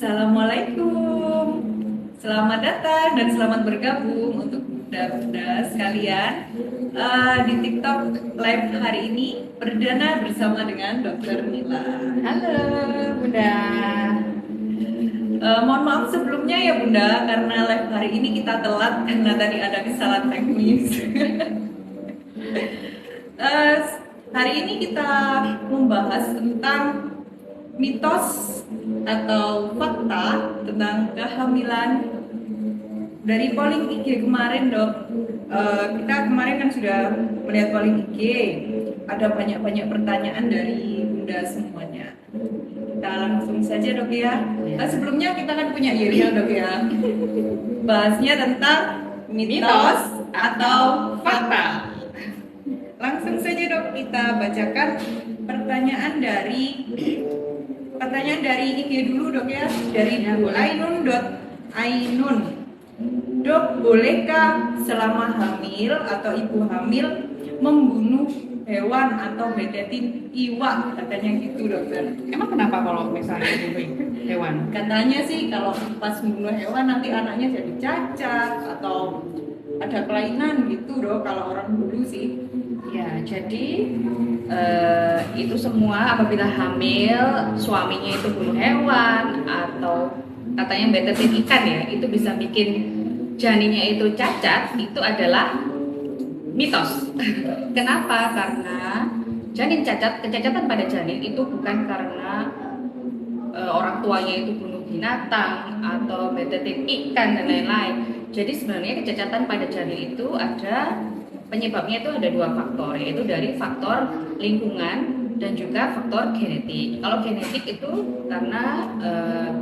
Assalamualaikum. Selamat datang dan selamat bergabung untuk bunda-bunda sekalian di TikTok Live hari ini perdana bersama dengan Dokter Nila. Halo Bunda. Mohon maaf sebelumnya ya Bunda karena live hari ini kita telat karena tadi ada kesalahan teknis. Eh, Hari ini kita membahas tentang mitos atau fakta tentang kehamilan dari polling IG kemarin dok. Kita kemarin kan sudah melihat polling IG, ada banyak pertanyaan dari bunda semuanya. Kita langsung saja dok ya. Sebelumnya kita kan punya Yerial dok ya, bahasnya tentang mitos atau fakta. Langsung saja dok, kita bacakan pertanyaan dari IG dulu dok ya, dari Ainun. Dok, bolehkah selama hamil atau ibu hamil membunuh hewan atau bedatin iwak, katanya gitu dokter. Emang kenapa kalau misalnya bunuh hewan? Katanya sih kalau pas membunuh hewan nanti anaknya jadi cacat atau ada kelainan gitu dok, kalau orang dulu sih. Ya, jadi itu semua apabila hamil, suaminya itu bunuh hewan atau katanya betetin ikan ya, itu bisa bikin janinnya itu cacat, itu adalah mitos. Kenapa? Karena kecacatan pada janin itu bukan karena orang tuanya itu bunuh binatang atau betetin ikan dan lain-lain. Jadi sebenarnya kecacatan pada janin itu ada penyebabnya itu ada dua faktor, yaitu dari faktor lingkungan dan juga faktor genetik. Kalau genetik itu karena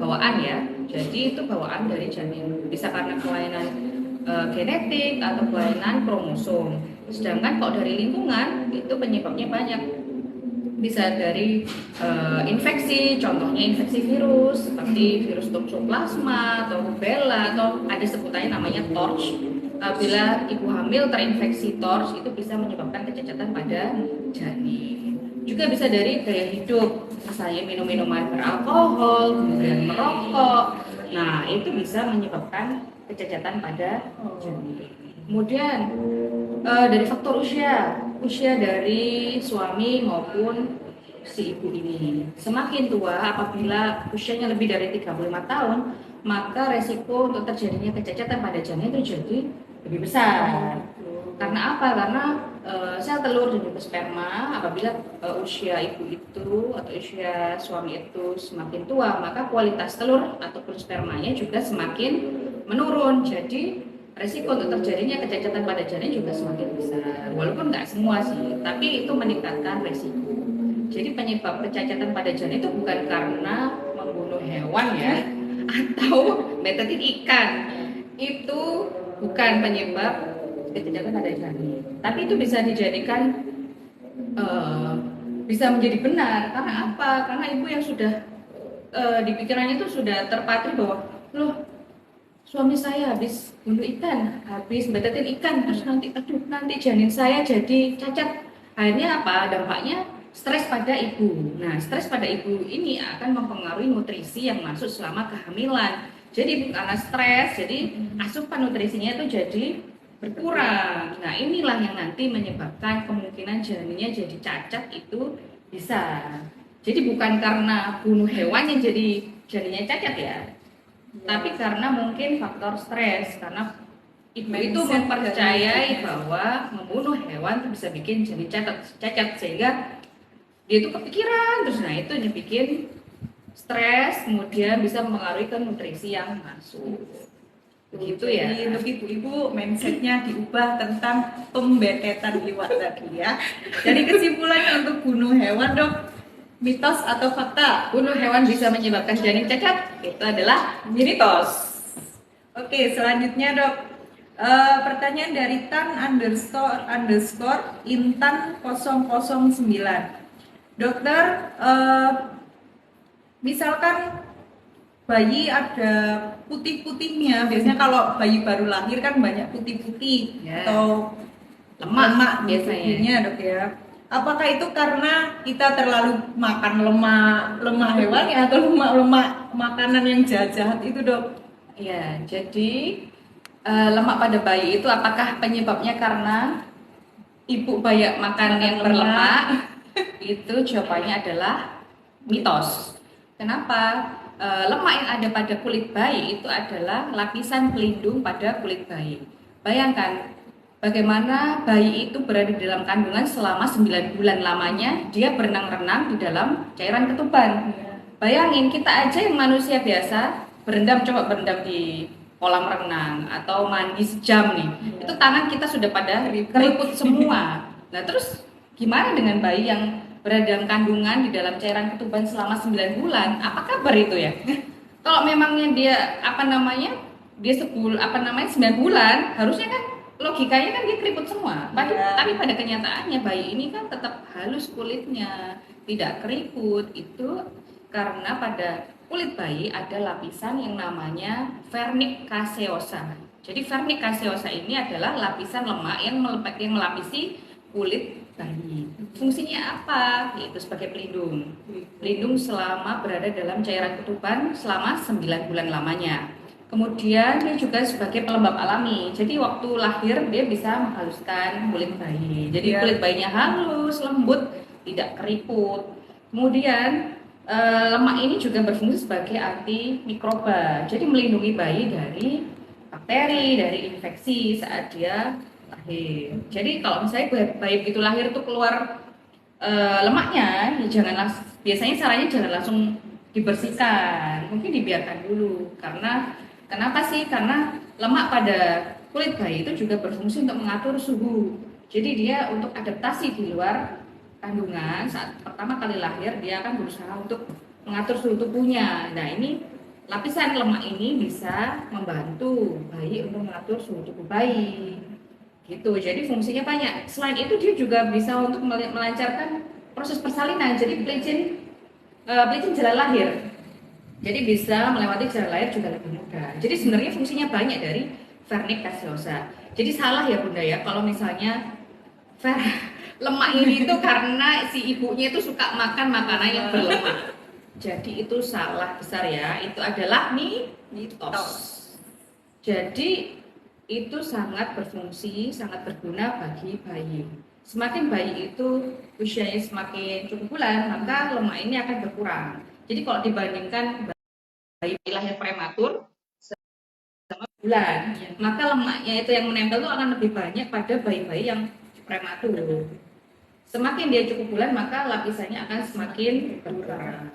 bawaan ya, jadi itu bawaan dari janin, bisa karena kelainan genetik atau kelainan kromosom. Sedangkan kalau dari lingkungan itu penyebabnya banyak, bisa dari infeksi, contohnya infeksi virus seperti virus toxoplasma atau rubella, atau ada sebutannya namanya TORCH. Bila ibu hamil terinfeksi TORCH itu bisa menyebabkan kecacatan pada janin. Juga bisa dari gaya hidup, misalnya minum minuman beralkohol, kemudian merokok. Nah, itu bisa menyebabkan kecacatan pada janin. Kemudian dari faktor usia dari suami maupun si ibu ini. Semakin tua, apabila usianya lebih dari 35 tahun, maka resiko untuk terjadinya kecacatan pada janin itu jadi lebih besar. Karena apa? Karena sel telur dan juga sperma apabila usia ibu itu atau usia suami itu semakin tua, maka kualitas telur ataupun spermanya juga semakin menurun. Jadi resiko untuk terjadinya kecacatan pada janin juga semakin besar. Walaupun nggak semua sih, tapi itu meningkatkan resiko. Jadi penyebab kecacatan pada janin itu bukan karena membunuh hewan ya, atau betetin ikan. Itu bukan penyebab kecacatan pada janin. Tapi itu bisa dijadikan bisa menjadi benar. Karena apa? Karena ibu yang sudah di pikirannya itu sudah terpatri bahwa loh, suami saya habis bunuh ikan, habis betetin ikan, terus nanti janin saya jadi cacat. Akhirnya apa? Dampaknya stres pada ibu. Nah, stres pada ibu ini akan mempengaruhi nutrisi yang masuk selama kehamilan. Jadi karena stres, jadi asupan nutrisinya itu jadi berkurang. Nah, inilah yang nanti menyebabkan kemungkinan janinnya jadi cacat itu bisa. Jadi bukan karena bunuh hewan yang jadi janinnya cacat ya, tapi karena mungkin faktor stres, karena ibu itu mempercayai bahwa membunuh hewan itu bisa bikin jadi cacat, sehingga dia itu kepikiran terus. Nah, itu dibikin stres, kemudian bisa mempengaruhi ke nutrisi yang masuk. Begitu ya. Jadi untuk ibu-ibu mindsetnya diubah tentang pembetetan iwak tadi ya. Jadi kesimpulannya untuk bunuh hewan dok, mitos atau fakta? Bunuh hewan bisa menyebabkan janin cacat, itu adalah mitos. Oke, selanjutnya dok, pertanyaan dari tan__intan 009. Dokter, misalkan bayi ada putih-putihnya, biasanya kalau bayi baru lahir kan banyak putih-putih ya, atau lemak di biasanya tubuhnya dok ya. Apakah itu karena kita terlalu makan lemak hewan ya, atau lemak makanan yang jahat-jahat itu, Dok? Ya, jadi lemak pada bayi itu apakah penyebabnya karena ibu banyak makan Makan yang lemak. berlemak? Itu jawabannya adalah mitos. Kenapa? Lemak yang ada pada kulit bayi itu adalah lapisan pelindung pada kulit bayi. Bayangkan bagaimana bayi itu berada di dalam kandungan selama 9 bulan lamanya, dia berenang-renang di dalam cairan ketuban. Bayangin kita aja yang manusia biasa coba berendam di kolam renang atau mandi sejam nih, itu tangan kita sudah pada keriput semua. Nah terus gimana dengan bayi yang berada dalam kandungan di dalam cairan ketuban selama 9 bulan? Apa kabar itu ya? Kalau memangnya dia dia 9 bulan, harusnya kan logikanya kan dia keriput semua. Tapi pada kenyataannya bayi ini kan tetap halus kulitnya, tidak keriput. Itu karena pada kulit bayi ada lapisan yang namanya vernik caseosa. Jadi vernik caseosa ini adalah lapisan lemak yang melapisi kulit bayi. Fungsinya apa? Yaitu sebagai pelindung. Pelindung selama berada dalam cairan ketuban selama 9 bulan lamanya. Kemudian dia juga sebagai pelembab alami. Jadi waktu lahir dia bisa menghaluskan kulit bayi. Jadi kulit bayinya halus, lembut, tidak keriput. Kemudian lemak ini juga berfungsi sebagai anti mikroba. Jadi melindungi bayi dari bakteri, dari infeksi saat dia lahir. Jadi kalau misalnya bayi begitu lahir itu keluar lemaknya, ya biasanya caranya jangan langsung dibersihkan, mungkin dibiarkan dulu. Karena kenapa sih? Karena lemak pada kulit bayi itu juga berfungsi untuk mengatur suhu. Jadi dia untuk adaptasi di luar kandungan saat pertama kali lahir, dia akan berusaha untuk mengatur suhu tubuhnya. Nah ini lapisan lemak ini bisa membantu bayi untuk mengatur suhu tubuh bayi gitu. Jadi fungsinya banyak. Selain itu dia juga bisa untuk melancarkan proses persalinan. Jadi pelicin jalan lahir, jadi bisa melewati jalan lahir juga lebih mudah. Jadi sebenarnya fungsinya banyak dari vernik caseosa. Jadi salah ya Bunda ya kalau misalnya lemak ini itu karena si ibunya itu suka makan makanan yang berlemak. Jadi itu salah besar ya. Itu adalah mitos. Jadi itu sangat berfungsi, sangat berguna bagi bayi. Semakin bayi itu usianya semakin cukup bulan, maka lemak ini akan berkurang. Jadi kalau dibandingkan bayi lahir prematur sama bulan, maka lemaknya itu yang menempel itu akan lebih banyak pada bayi-bayi yang prematur. Semakin dia cukup bulan, maka lapisannya akan semakin berkurang.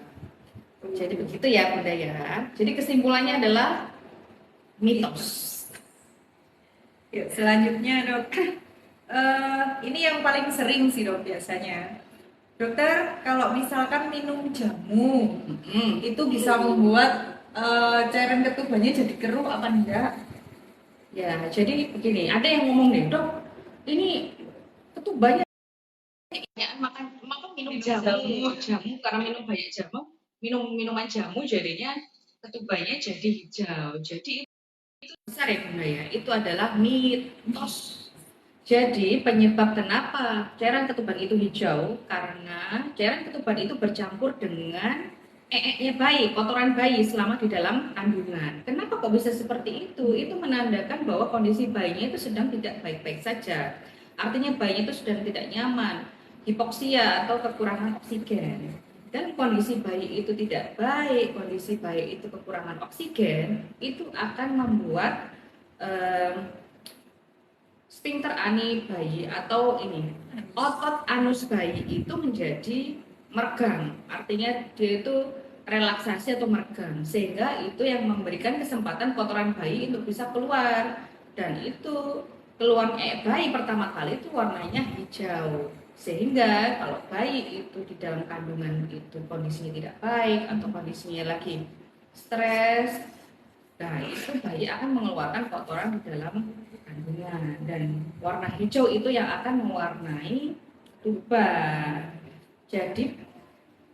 Jadi begitu ya Bunda ya. Jadi kesimpulannya adalah mitos. Selanjutnya, Dok. Ini yang paling sering sih, Dok, biasanya. Dokter, kalau misalkan minum jamu, itu bisa membuat cairan ketubannya jadi keruh apa enggak? Ya, jadi begini, ada yang ngomong nih, Dok, ini ketubannya ya, makan minum jamu karena minum banyak jamu, minuman jamu jadinya ketubannya jadi hijau. Jadi itu besar ya Bunda ya, itu adalah mitos. Jadi penyebab kenapa cairan ketuban itu hijau karena cairan ketuban itu bercampur dengan bayi, kotoran bayi selama di dalam kandungan. Kenapa kok bisa seperti itu? Itu menandakan bahwa kondisi bayinya itu sedang tidak baik-baik saja. Artinya bayinya itu sedang tidak nyaman, hipoksia atau kekurangan oksigen. Dan kondisi bayi itu tidak baik, kondisi bayi itu kekurangan oksigen, itu akan membuat sphincter ani bayi atau otot anus bayi itu menjadi meregang. Artinya dia itu relaksasi atau meregang, sehingga itu yang memberikan kesempatan kotoran bayi untuk bisa keluar. Dan itu keluar bayi pertama kali itu warnanya hijau. Sehingga kalau bayi itu di dalam kandungan itu kondisinya tidak baik atau kondisinya lagi stres, nah itu bayi akan mengeluarkan kotoran di dalam kandungan, dan warna hijau itu yang akan mewarnai tuban. Jadi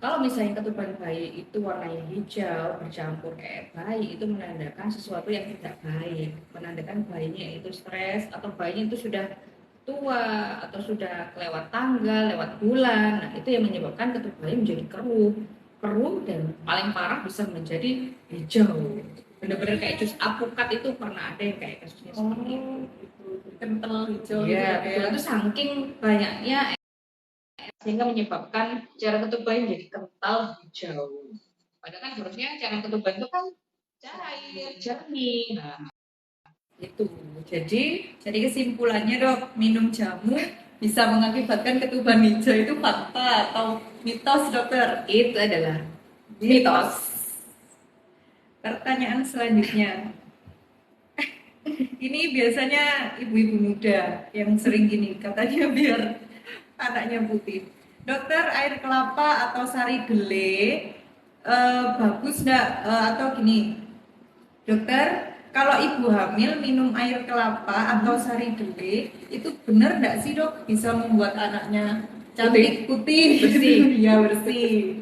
kalau misalnya ketuban bayi itu warnanya hijau bercampur bayi, itu menandakan sesuatu yang tidak baik, menandakan bayinya itu stres atau bayinya itu sudah tua atau sudah kelewat tanggal, lewat bulan. Nah, itu yang menyebabkan ketubannya menjadi keruh dan paling parah bisa menjadi hijau. Bener-bener kayak jus apukat, itu pernah ada yang kayak kasusnya seperti itu. Kental hijau Iya, gitu betul. ya. Itu saking banyaknya sehingga menyebabkan cairan ketuban jadi kental hijau. Padahal kan harusnya cairan ketuban itu kan cair, jernih. Nah, itu. Jadi kesimpulannya dok, minum jamu bisa mengakibatkan ketuban hijau itu fakta atau mitos dokter? Itu adalah Mitos. Pertanyaan selanjutnya. Ini biasanya ibu-ibu muda yang sering gini, katanya biar anaknya putih. Dokter, air kelapa atau sari dele bagus nggak? Atau gini, dokter, kalau ibu hamil minum air kelapa atau sari dele itu benar nggak sih dok? Bisa membuat anaknya cantik, putih, bersih. Ya bersih.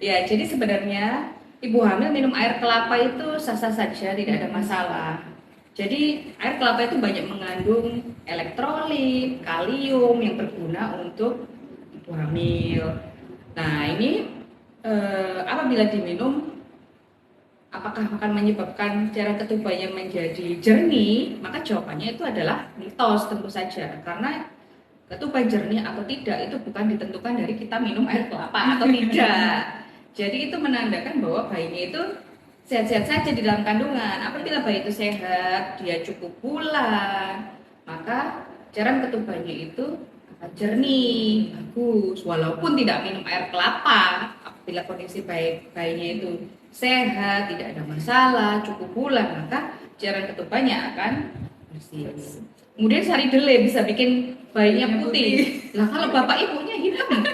Ya, jadi sebenarnya ibu hamil minum air kelapa itu sah-sah saja, tidak ada masalah. Jadi air kelapa itu banyak mengandung elektrolit, kalium yang berguna untuk ibu hamil. Nah, ini apabila diminum, apakah akan menyebabkan cairan ketubannya menjadi jernih? Maka jawabannya itu adalah mitos tentu saja, karena ketuban jernih atau tidak itu bukan ditentukan dari kita minum air kelapa atau tidak. Jadi itu menandakan bahwa bayinya itu sehat-sehat saja di dalam kandungan. Apabila bayi itu sehat, dia cukup bulan, maka cairan ketubannya itu akan jernih, bagus. Walaupun tidak minum air kelapa, apabila kondisi bayinya itu sehat, tidak ada masalah, cukup bulan, maka cairan ketubannya akan bersih. Kemudian sari dele bisa bikin bayinya putih. Lah kalau bapak ibunya hitam,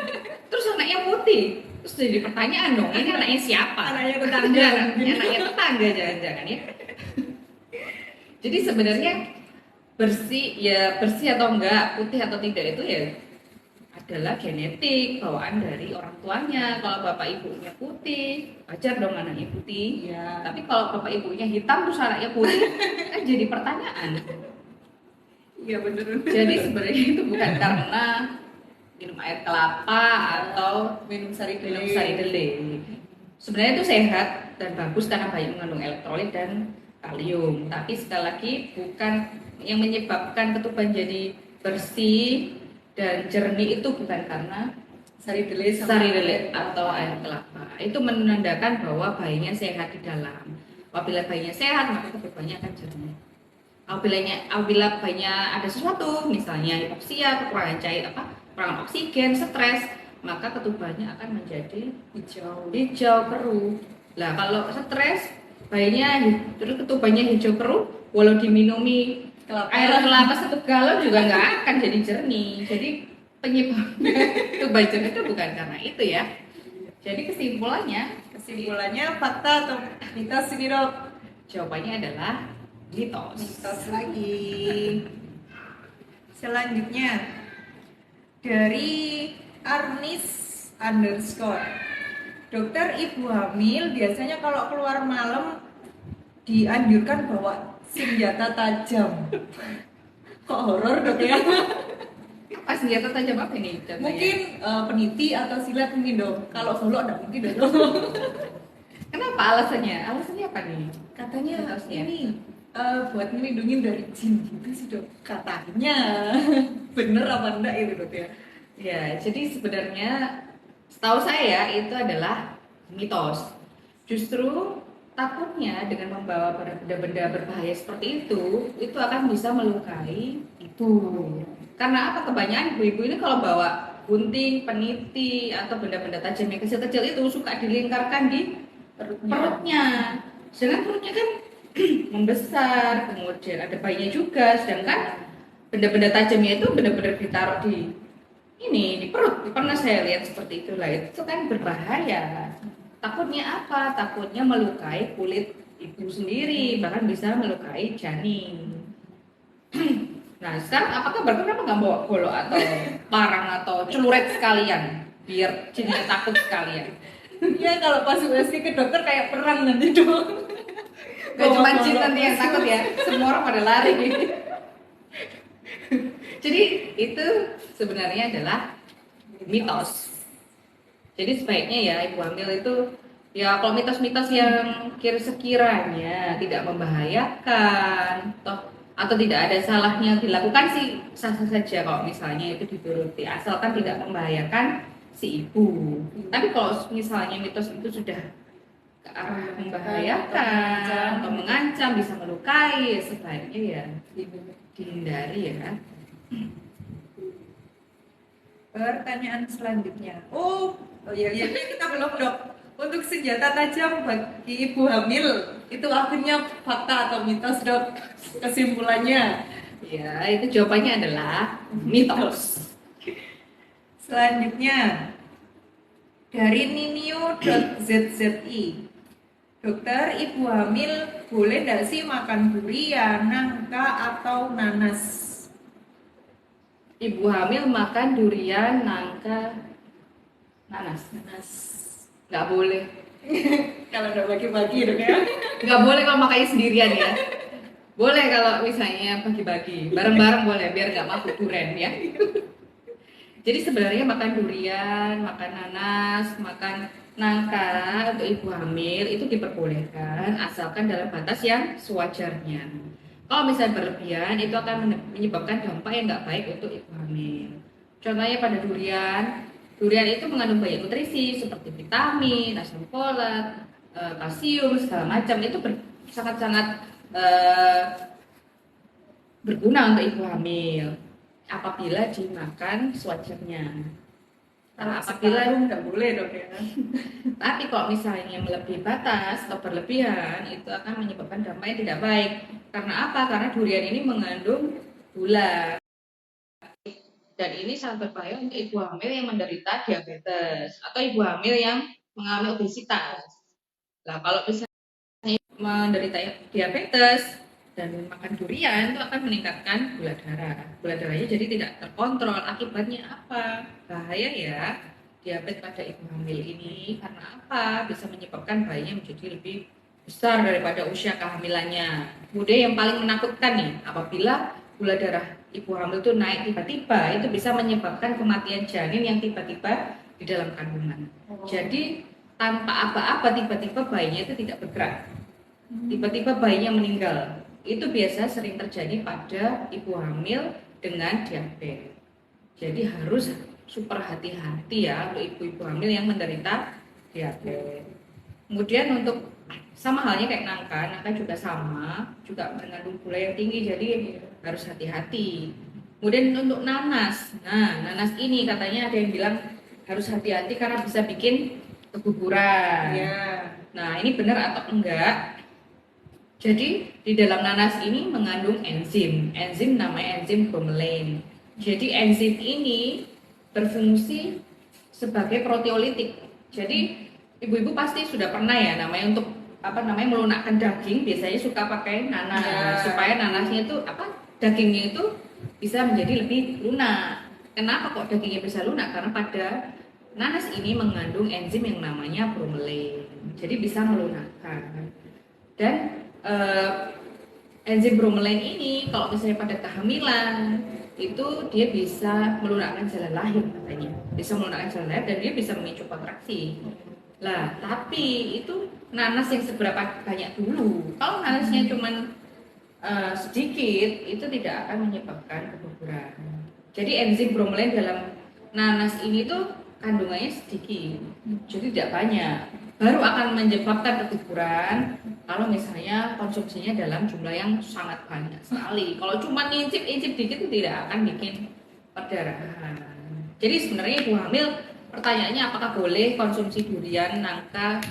terus anaknya putih, terus jadi pertanyaan dong, ini anaknya siapa? Anaknya tetangga. Anaknya tetangga jangan-jangan ya. Jadi sebenarnya bersih atau enggak, putih atau tidak itu ya adalah genetik, bawaan dari orang tuanya. Kalau bapak ibunya putih, wajar dong anaknya putih. Ya. Tapi kalau bapak ibunya hitam terus anaknya putih, kan jadi pertanyaan. Iya benar. Jadi sebenarnya itu bukan karena minum air kelapa atau minum sari dele. Sebenarnya itu sehat dan bagus karena banyak mengandung elektrolit dan kalium. Tapi sekali lagi bukan yang menyebabkan ketuban jadi bersih dan jernih itu bukan karena sari dele atau air kelapa. Itu menandakan bahwa bayinya sehat di dalam. Apabila bayinya sehat maka ketubannya akan jernih. Apabila bayinya ada sesuatu, misalnya hipoksia, kekurangan kekurangan oksigen, stres, maka ketubannya akan menjadi hijau keruh. Lah kalau stres, bayinya terus ketubannya hijau keruh, walau diminumi air kelapa 1 galon juga nggak akan jadi jernih. Jadi penyebabnya ketuban jernih itu bukan karena itu ya. Jadi kesimpulannya fakta atau mitos ini dok? Jawabannya adalah mitos lagi. Selanjutnya dari Arnis _ dokter, ibu hamil biasanya kalau keluar malam dianjurkan bawa senjata tajam. Kok horor dok ya? Apa senjata tajam apa ini? Mungkin peniti atau silat mungkin dok. Kalau golok enggak mungkin dok. Kenapa alasannya? Alasannya apa nih? Katanya Mitosnya. ini buat melindungi dari jin gitu sih dok, katanya. Bener apa enggak itu dok ya? Ya, jadi sebenarnya setahu saya itu adalah mitos. Justru takutnya dengan membawa benda-benda berbahaya seperti itu akan bisa melukai ibu. Karena apa? Kebanyakan ibu-ibu ini kalau bawa gunting, peniti atau benda-benda tajam yang kecil-kecil itu suka dilingkarkan di perutnya. Sedangkan perutnya kan membesar, kemudian ada bayinya juga, sedangkan benda-benda tajamnya itu benar-benar ditaruh di perut. Pernah saya lihat seperti itu lah, itu kan berbahaya. Takutnya apa? Takutnya melukai kulit ibu sendiri, bahkan bisa melukai janin. Nah sekarang apakah kenapa nggak bawa golok atau parang atau celuret sekalian biar jinnya takut sekalian? Ya kalau pas USG ke dokter kayak perang nanti dok. Gak cuma jin nanti yang takut ya, semua orang pada lari. Jadi itu sebenarnya adalah mitos. Jadi sebaiknya ya ibu hamil itu ya kalau mitos-mitos yang sekiranya tidak membahayakan atau tidak ada salahnya dilakukan sih sah-sah saja kalau misalnya itu dituruti asalkan tidak membahayakan si ibu. Tapi kalau misalnya mitos itu sudah ke arah membahayakan atau mengancam bisa melukai, sebaiknya ya dihindari ya. Pertanyaan selanjutnya. Oh iya kita belum dok. Untuk senjata tajam bagi ibu hamil itu akhirnya fakta atau mitos dok? Kesimpulannya. Ya, itu jawabannya adalah mitos. Selanjutnya dari ninio.zzi. Dokter, ibu hamil boleh nggak sih makan durian, nangka atau nanas? Ibu hamil makan durian, nangka, nanas. Nggak boleh. Kalau udah bagi-bagi dong ya. Nggak boleh kalau makannya sendirian ya. Boleh kalau misalnya bagi-bagi, bareng-bareng boleh biar nggak mabuk durian ya. Jadi sebenarnya makan durian, makan nanas, makan nangka untuk ibu hamil itu diperbolehkan asalkan dalam batas yang sewajarnya. Kalau misalnya berlebihan itu akan menyebabkan dampak yang nggak baik untuk ibu hamil. Contohnya pada durian, durian itu mengandung banyak nutrisi seperti vitamin, asam folat, kalsium segala macam itu sangat-sangat berguna untuk ibu hamil apabila dimakan sewajarnya. Kalau apabila nggak boleh dong ya. Tapi kalau misalnya melebihi batas atau berlebihan itu akan menyebabkan dampak yang tidak baik. Karena apa? Karena durian ini mengandung gula. Dan ini sangat berbahaya untuk ibu hamil yang menderita diabetes atau ibu hamil yang mengalami obesitas. Nah, kalau misalnya menderita diabetes dan makan durian itu akan meningkatkan gula darah. Gula darahnya jadi tidak terkontrol. Akibatnya apa? Bahaya ya diabetes pada ibu hamil ini. Karena apa? Bisa menyebabkan bayinya menjadi lebih besar daripada usia kehamilannya. Kemudian yang paling menakutkan nih, apabila gula darah ibu hamil itu naik tiba-tiba, itu bisa menyebabkan kematian janin yang tiba-tiba di dalam kandungan. Jadi tanpa apa-apa tiba-tiba bayinya itu tidak bergerak. Tiba-tiba bayinya meninggal. Itu biasa sering terjadi pada ibu hamil dengan diabetes. Jadi harus super hati-hati ya untuk ibu-ibu hamil yang menderita diabetes. Kemudian untuk sama halnya kayak nangka juga sama, juga mengandung gula yang tinggi, jadi harus hati-hati. Kemudian untuk nanas, nah nanas ini katanya ada yang bilang harus hati-hati karena bisa bikin keguguran. Ya. Nah ini benar atau enggak? Jadi di dalam nanas ini mengandung enzim namanya enzim bromelain. Jadi enzim ini berfungsi sebagai proteolitik. Jadi ibu-ibu pasti sudah pernah ya namanya untuk melunakkan daging biasanya suka pakai nanas supaya nanasnya itu dagingnya itu bisa menjadi lebih lunak. Kenapa kok dagingnya bisa lunak? Karena pada nanas ini mengandung enzim yang namanya bromelain. Jadi bisa melunakkan. Dan enzim bromelain ini kalau misalnya pada kehamilan itu dia bisa melunakkan jalan lahir katanya, bisa melunakkan jalan lahir dan dia bisa memicu kontraksi. Lah tapi itu nanas yang seberapa banyak dulu. Kalau nanasnya cuman sedikit itu tidak akan menyebabkan keguguran. Jadi enzim bromelain dalam nanas ini tuh kandungannya sedikit, jadi tidak banyak. Baru akan menyebabkan keguguran kalau misalnya konsumsinya dalam jumlah yang sangat banyak sekali. Kalau cuma incip-incip dikit itu tidak akan bikin perdarahan. Jadi sebenarnya ibu hamil pertanyaannya apakah boleh konsumsi durian, nangka,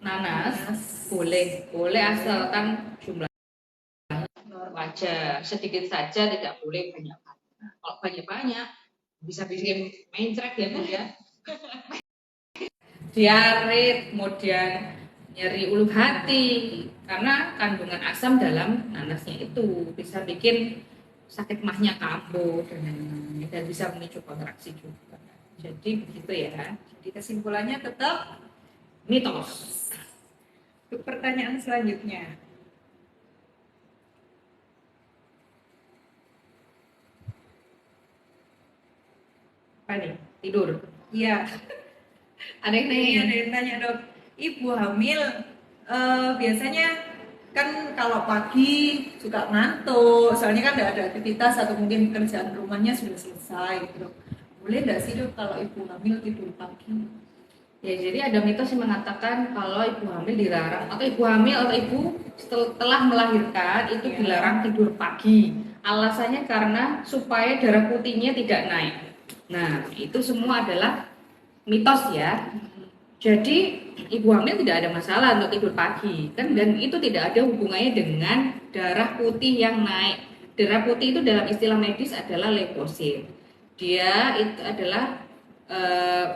nanas? Boleh asalkan jumlah wajar, sedikit saja, tidak boleh banyak-banyak. Kalau banyak-banyak bisa bikin mencret ya Bu ya. Diare, kemudian nyeri ulu hati karena kandungan asam dalam nanasnya itu bisa bikin sakit mahnya kambuh dan bisa memicu kontraksi juga. Jadi begitu ya. Jadi kesimpulannya tetap mitos. Untuk pertanyaan selanjutnya. Apa nih? Tidur. Iya, Ada yang ini nanya. ada yang tanya dok, ibu hamil biasanya kan kalau pagi suka ngantuk, soalnya kan nggak ada aktivitas atau mungkin pekerjaan rumahnya sudah selesai gitu dok. Boleh nggak sih dok kalau ibu hamil tidur pagi? Ya, jadi ada mitos yang mengatakan kalau ibu hamil dilarang, atau ibu hamil atau ibu setelah melahirkan itu Ya. dilarang tidur pagi. Alasannya karena supaya darah putihnya tidak naik. Nah, itu semua adalah mitos ya. Jadi ibu hamil tidak ada masalah untuk tidur pagi, kan? Dan itu tidak ada hubungannya dengan darah putih yang naik. Darah putih itu dalam istilah medis adalah leukosit. Dia itu adalah eh,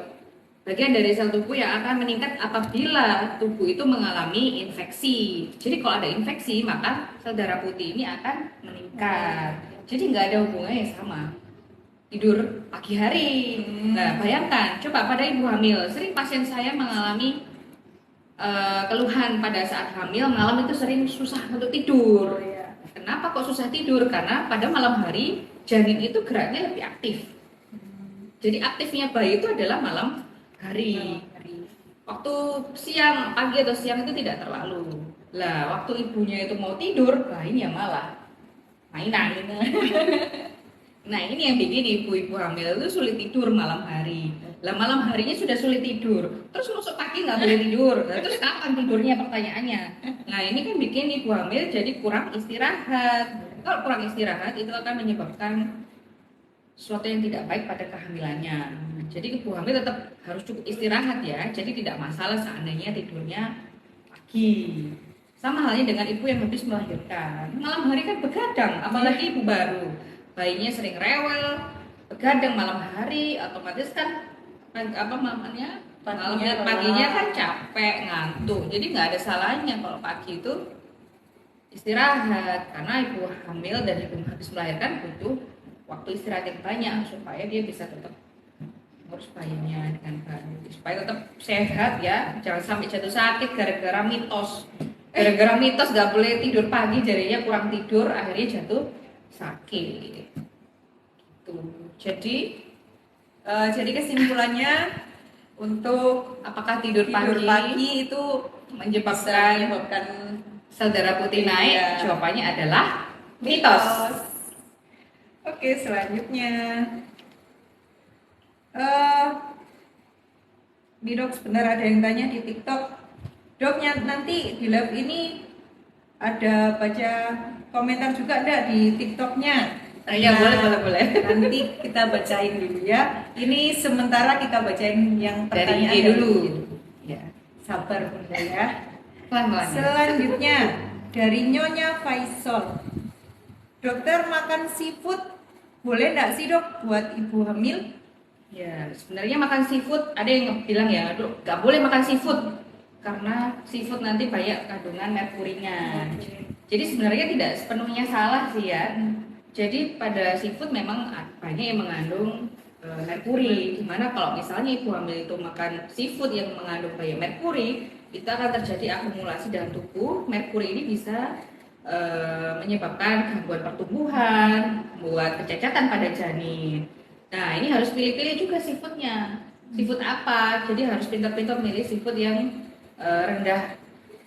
bagian dari sel tubuh yang akan meningkat apabila tubuh itu mengalami infeksi. Jadi kalau ada infeksi, maka sel darah putih ini akan meningkat. Jadi nggak ada hubungannya sama tidur pagi hari. Nah, bayangkan, coba pada ibu hamil, sering pasien saya mengalami keluhan pada saat hamil, malam itu sering susah untuk tidur. Kenapa kok susah tidur? Karena pada malam hari janin itu geraknya lebih aktif. Jadi aktifnya bayi itu adalah malam hari. Waktu siang, pagi atau siang itu tidak terlalu. Lah, waktu ibunya itu mau tidur, bayinya malah mainan. Nah, ini yang bikin ibu-ibu hamil itu sulit tidur malam hari. Lah, malam harinya sudah sulit tidur, terus masuk pagi nggak boleh tidur. Nah, terus kapan tidurnya, pertanyaannya? Nah, ini kan bikin ibu hamil jadi kurang istirahat. Kalau kurang istirahat itu akan menyebabkan sesuatu yang tidak baik pada kehamilannya. Jadi ibu hamil tetap harus cukup istirahat ya. Jadi tidak masalah seandainya tidurnya pagi. Sama halnya dengan ibu yang habis melahirkan. Malam hari kan begadang, apalagi ibu baru. Bayinya sering rewel, begadang malam hari, otomatis kan apa mamanya paginya kan capek, ngantuk. Jadi nggak ada salahnya kalau pagi itu istirahat, karena ibu hamil dan ibu habis melahirkan butuh waktu istirahat yang banyak supaya dia bisa tetap ngurus bayinya dengan baik, supaya tetap sehat ya, jangan sampai jatuh sakit gara-gara mitos. Gara-gara mitos nggak boleh tidur pagi, jadinya kurang tidur, akhirnya jatuh sakit. Gitu. Jadi kesimpulannya untuk Apakah tidur pagi itu menyebabkan sel darah putih naik? Iya. Jawabannya adalah mitos. Oke, selanjutnya eh di dok sebentar ada yang tanya di TikTok. Doknya nanti di live ini ada baca komentar juga enggak di TikToknya? Ya, boleh. Nanti kita bacain dulu ya. Ini sementara kita bacain yang Dari pertanyaan IG dulu. Ya, sabar bunda ya. Pelan-pelan. Selanjutnya dari Nyonya Faisal. Dokter, makan seafood boleh nggak sih dok buat ibu hamil? Ya, sebenarnya makan seafood ada yang bilang ya, nggak boleh makan seafood karena seafood nanti banyak kandungan merkurinya. Jadi sebenarnya tidak sepenuhnya salah sih ya. Jadi pada seafood memang banyak yang mengandung merkuri. Dimana kalau misalnya ibu hamil itu makan seafood yang mengandung banyak merkuri, itu akan terjadi akumulasi dalam tubuh. Merkuri ini bisa menyebabkan gangguan pertumbuhan, membuat kecacatan pada janin. Nah, ini harus pilih-pilih juga seafoodnya. Seafood apa? Jadi harus pintar-pintar milih seafood yang rendah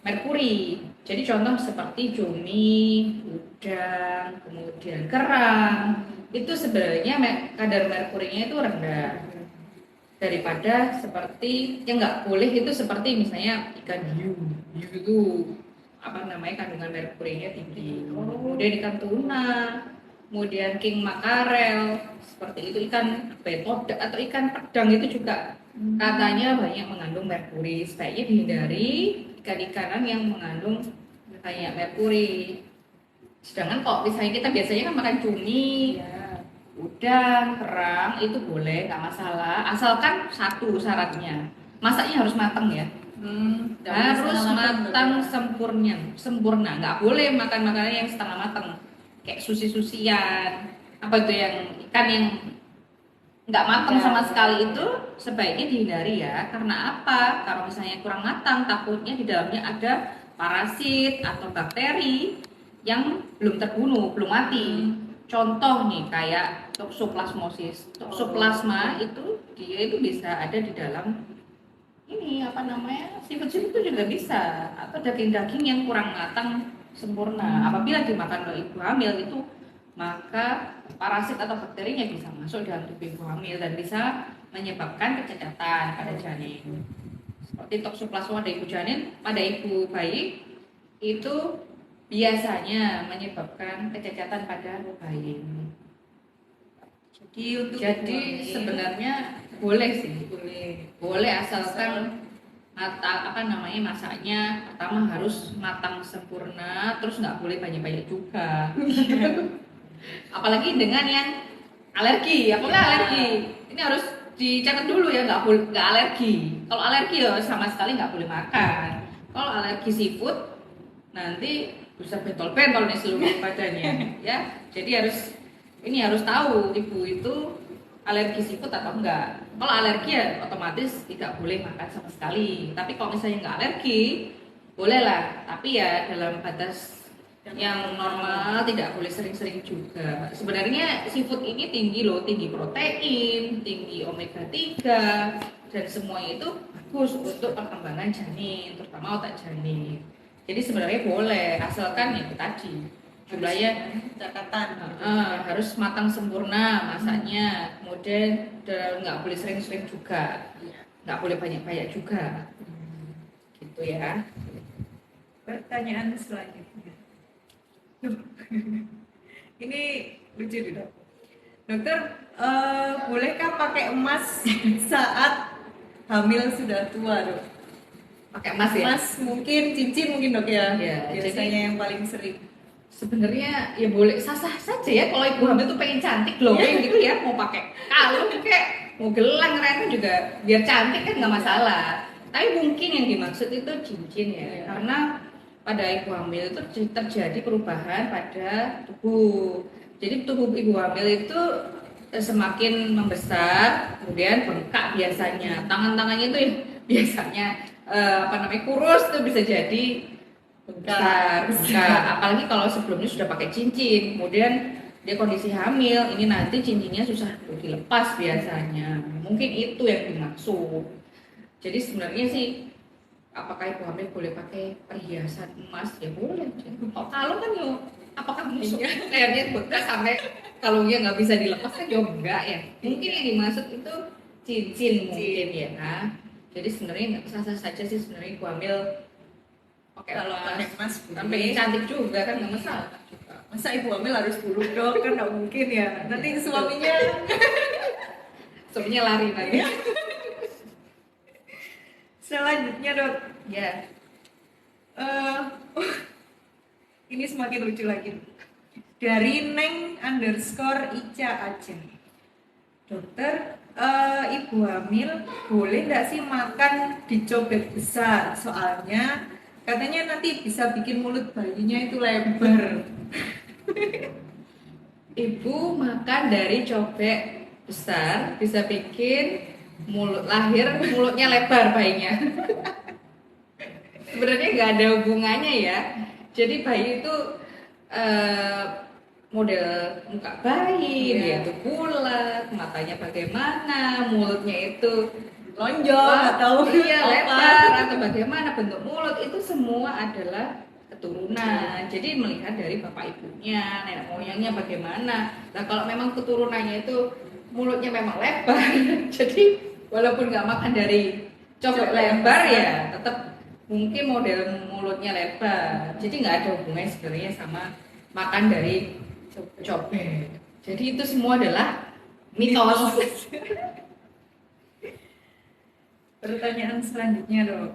merkuri. Jadi contoh seperti cumi, udang, kemudian kerang. Itu sebenarnya kadar merkurinya itu rendah. Daripada seperti yang nggak boleh itu seperti misalnya ikan hiu. Hiu itu apa namanya kandungan merkurinya tinggi. Kemudian ikan tuna, kemudian king makarel, seperti itu ikan betoda atau ikan pedang itu juga katanya banyak mengandung merkuri. Sebaiknya dihindari ikan-ikanan yang mengandung banyak merkuri. Sedangkan kalau misalnya kita biasanya kan makan cumi, udang, kerang itu boleh, nggak masalah. Asalkan satu syaratnya, masaknya harus matang ya. Harus matang sempurna, nggak boleh makan makanan yang setengah matang kayak susi-susian apa itu yang ikan yang nggak matang sama sekali itu sebaiknya dihindari ya. Karena apa? Kalau misalnya kurang matang takutnya di dalamnya ada parasit atau bakteri yang belum terbunuh, belum mati. contoh nih kayak toksoplasmosis. Toksoplasma itu dia itu bisa ada di dalam ini apa namanya seafood itu juga bisa, atau daging-daging yang kurang matang sempurna. Apabila dimakan oleh ibu hamil itu, maka parasit atau bakterinya bisa masuk dalam tubuh ibu hamil dan bisa menyebabkan kecacatan pada janin. Seperti toksoplasma pada ibu janin, pada ibu bayi itu biasanya menyebabkan kecacatan pada bayi. Jadi sebenarnya boleh sih, boleh asalkan masaknya pertama harus matang sempurna, terus nggak boleh banyak-banyak juga. Apalagi dengan yang alergi, ini harus dicatat dulu ya, nggak alergi. Kalau alergi ya sama sekali nggak boleh makan. Kalau alergi seafood nanti bisa bentol-bentol nih seluruh badannya ya. Jadi harus tahu ibu itu alergi seafood atau enggak. Kalau alergi ya otomatis tidak boleh makan sama sekali. Tapi kalau misalnya enggak alergi, bolehlah. Tapi ya dalam batas yang normal, tidak boleh sering-sering juga. Sebenarnya seafood ini tinggi protein, tinggi omega 3, dan semuanya itu bagus untuk perkembangan janin, terutama otak janin. Jadi sebenarnya boleh, asalkan itu tadi jumlahnya catatan harus matang sempurna masaknya, kemudian nggak boleh sering-sering juga, nggak boleh banyak-banyak juga, gitu ya. Pertanyaan selanjutnya. Ini lucu nih dok. Dokter, bolehkah pakai emas saat hamil sudah tua dok? Pakai emas ya? Emas mungkin cincin mungkin dok ya? Biasanya jadi, yang paling sering. Sebenarnya ya boleh sah-sah saja ya kalau ibu hamil tuh pengen cantik glowing gitu ya, mau pakai kalung kayak mau gelang keren juga biar cantik kan nggak masalah. Tapi mungkin yang dimaksud itu cincin ya, karena pada ibu hamil itu terjadi perubahan pada tubuh. Jadi tubuh ibu hamil itu semakin membesar, kemudian bengkak biasanya. Tangan-tangannya itu biasanya kurus tuh bisa jadi besar. Apalagi kalau sebelumnya sudah pakai cincin, kemudian dia kondisi hamil, ini nanti cincinnya susah dilepas biasanya. Mungkin itu yang dimaksud. Jadi sebenarnya sih, apakah ibu hamil boleh pakai perhiasan emas? Ya boleh. Kalau kalung kan yo, apakah musuh kayaknya bekas sampai kalungnya nggak bisa dilepas kan? Yo enggak ya. Mungkin yang dimaksud itu cincin mungkin ya. Nah, jadi sebenarnya sah-sah saja sih sebenarnya ibu hamil kalau pakai emas sampai cantik juga kan nggak masalah juga. Masa ibu hamil harus buluk dok, kan nggak mungkin ya, nanti suaminya lari lagi. Selanjutnya dok ya, ini semakin lucu lagi dari Neng_Ica Aceh. Dokter, ibu hamil boleh nggak sih makan di cobek besar, soalnya katanya nanti bisa bikin mulut bayinya itu lebar. Ibu makan dari cobek besar bisa bikin mulutnya lebar bayinya. Sebenarnya nggak ada hubungannya ya. Jadi bayi itu model muka bayi, dia itu bulat, matanya bagaimana, mulutnya itu lonjong atau lebar atau bagaimana bentuk mulut, itu semua adalah keturunan. Jadi melihat dari bapak ibunya, nenek moyangnya bagaimana. Nah kalau memang keturunannya itu mulutnya memang lebar, jadi walaupun nggak makan dari cobek lebar ya tetap mungkin model mulutnya lebar. Jadi nggak ada hubungannya sebenarnya sama makan dari cobek. Jadi itu semua adalah mitos. Pertanyaan selanjutnya dok,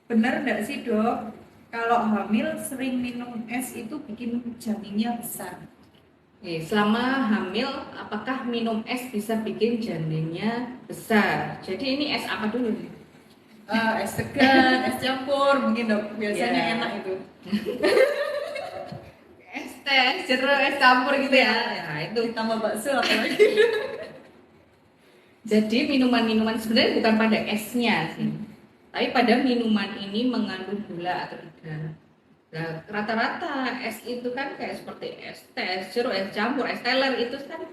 benar nggak sih dok kalau hamil sering minum es itu bikin janinnya besar? Selama hamil apakah minum es bisa bikin janinnya besar? Jadi ini es apa dulu nih? Es segar, es campur mungkin dok, biasanya enak itu. Es teh, jeruk, es campur gitu ya. Nah itu tambah bakso apalagi. Jadi minuman-minuman sebenarnya bukan pada esnya sih, tapi pada minuman ini mengandung gula atau tidak. Nah, rata-rata es itu kan kayak seperti es teh, es jeruk, es campur, es teler itu kan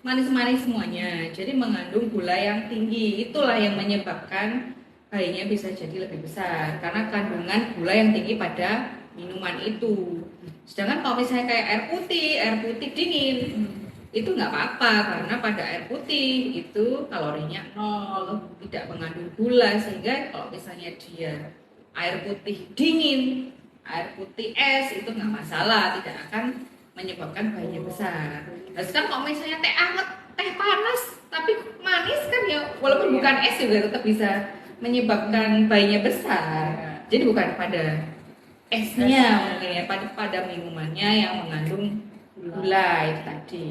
manis-manis semuanya. Jadi mengandung gula yang tinggi. Itulah yang menyebabkan bayinya bisa jadi lebih besar karena kandungan gula yang tinggi pada minuman itu. Sedangkan kalau misalnya kayak air putih dingin, itu nggak apa-apa karena pada air putih itu kalorinya nol, tidak mengandung gula sehingga kalau misalnya dia air putih dingin, air putih es itu nggak masalah, tidak akan menyebabkan bayinya besar. Nah sekarang kalau misalnya teh anget, teh panas tapi manis kan ya walaupun bukan es juga tetap bisa menyebabkan bayinya besar. Jadi bukan pada esnya mungkin ya, pada minumannya yang mengandung gula itu tadi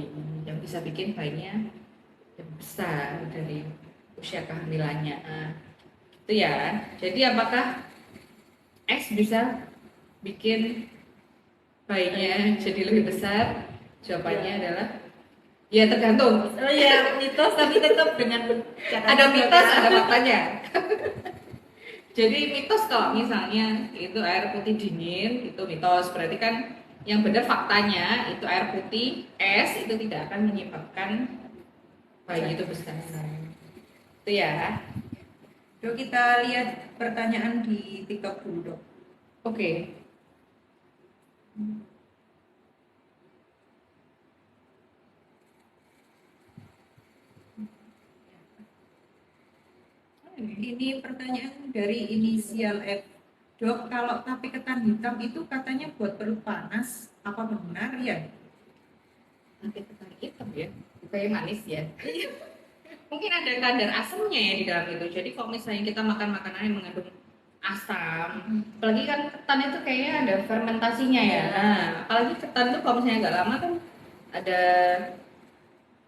yang bisa bikin bayinya lebih besar dari usia kehamilannya. Nah, itu ya. Jadi apakah es bisa bikin bayinya jadi lebih besar? Jawabannya adalah ya tergantung. Oh ya, mitos tapi tetap dengan Ada mitos, ada faktanya. Jadi mitos kalau misalnya itu air putih dingin itu mitos, berarti kan yang benar faktanya itu air putih es itu tidak akan menyebabkan bayi itu besar. Itu ya. Dok, kita lihat pertanyaan di TikTok dulu, Dok. Oke. Ini pertanyaan dari inisial F. Dok, kalau tape ketan hitam itu katanya buat perut panas, apa benar ya? Nanti ketan hitam ya, kayak manis ya. Mungkin ada kadar asamnya ya di dalam itu. Jadi kalau misalnya kita makan makanan yang mengandung asam, apalagi kan ketan itu kayaknya ada fermentasinya ya. Nah, apalagi ketan itu kalau misalnya agak lama kan ada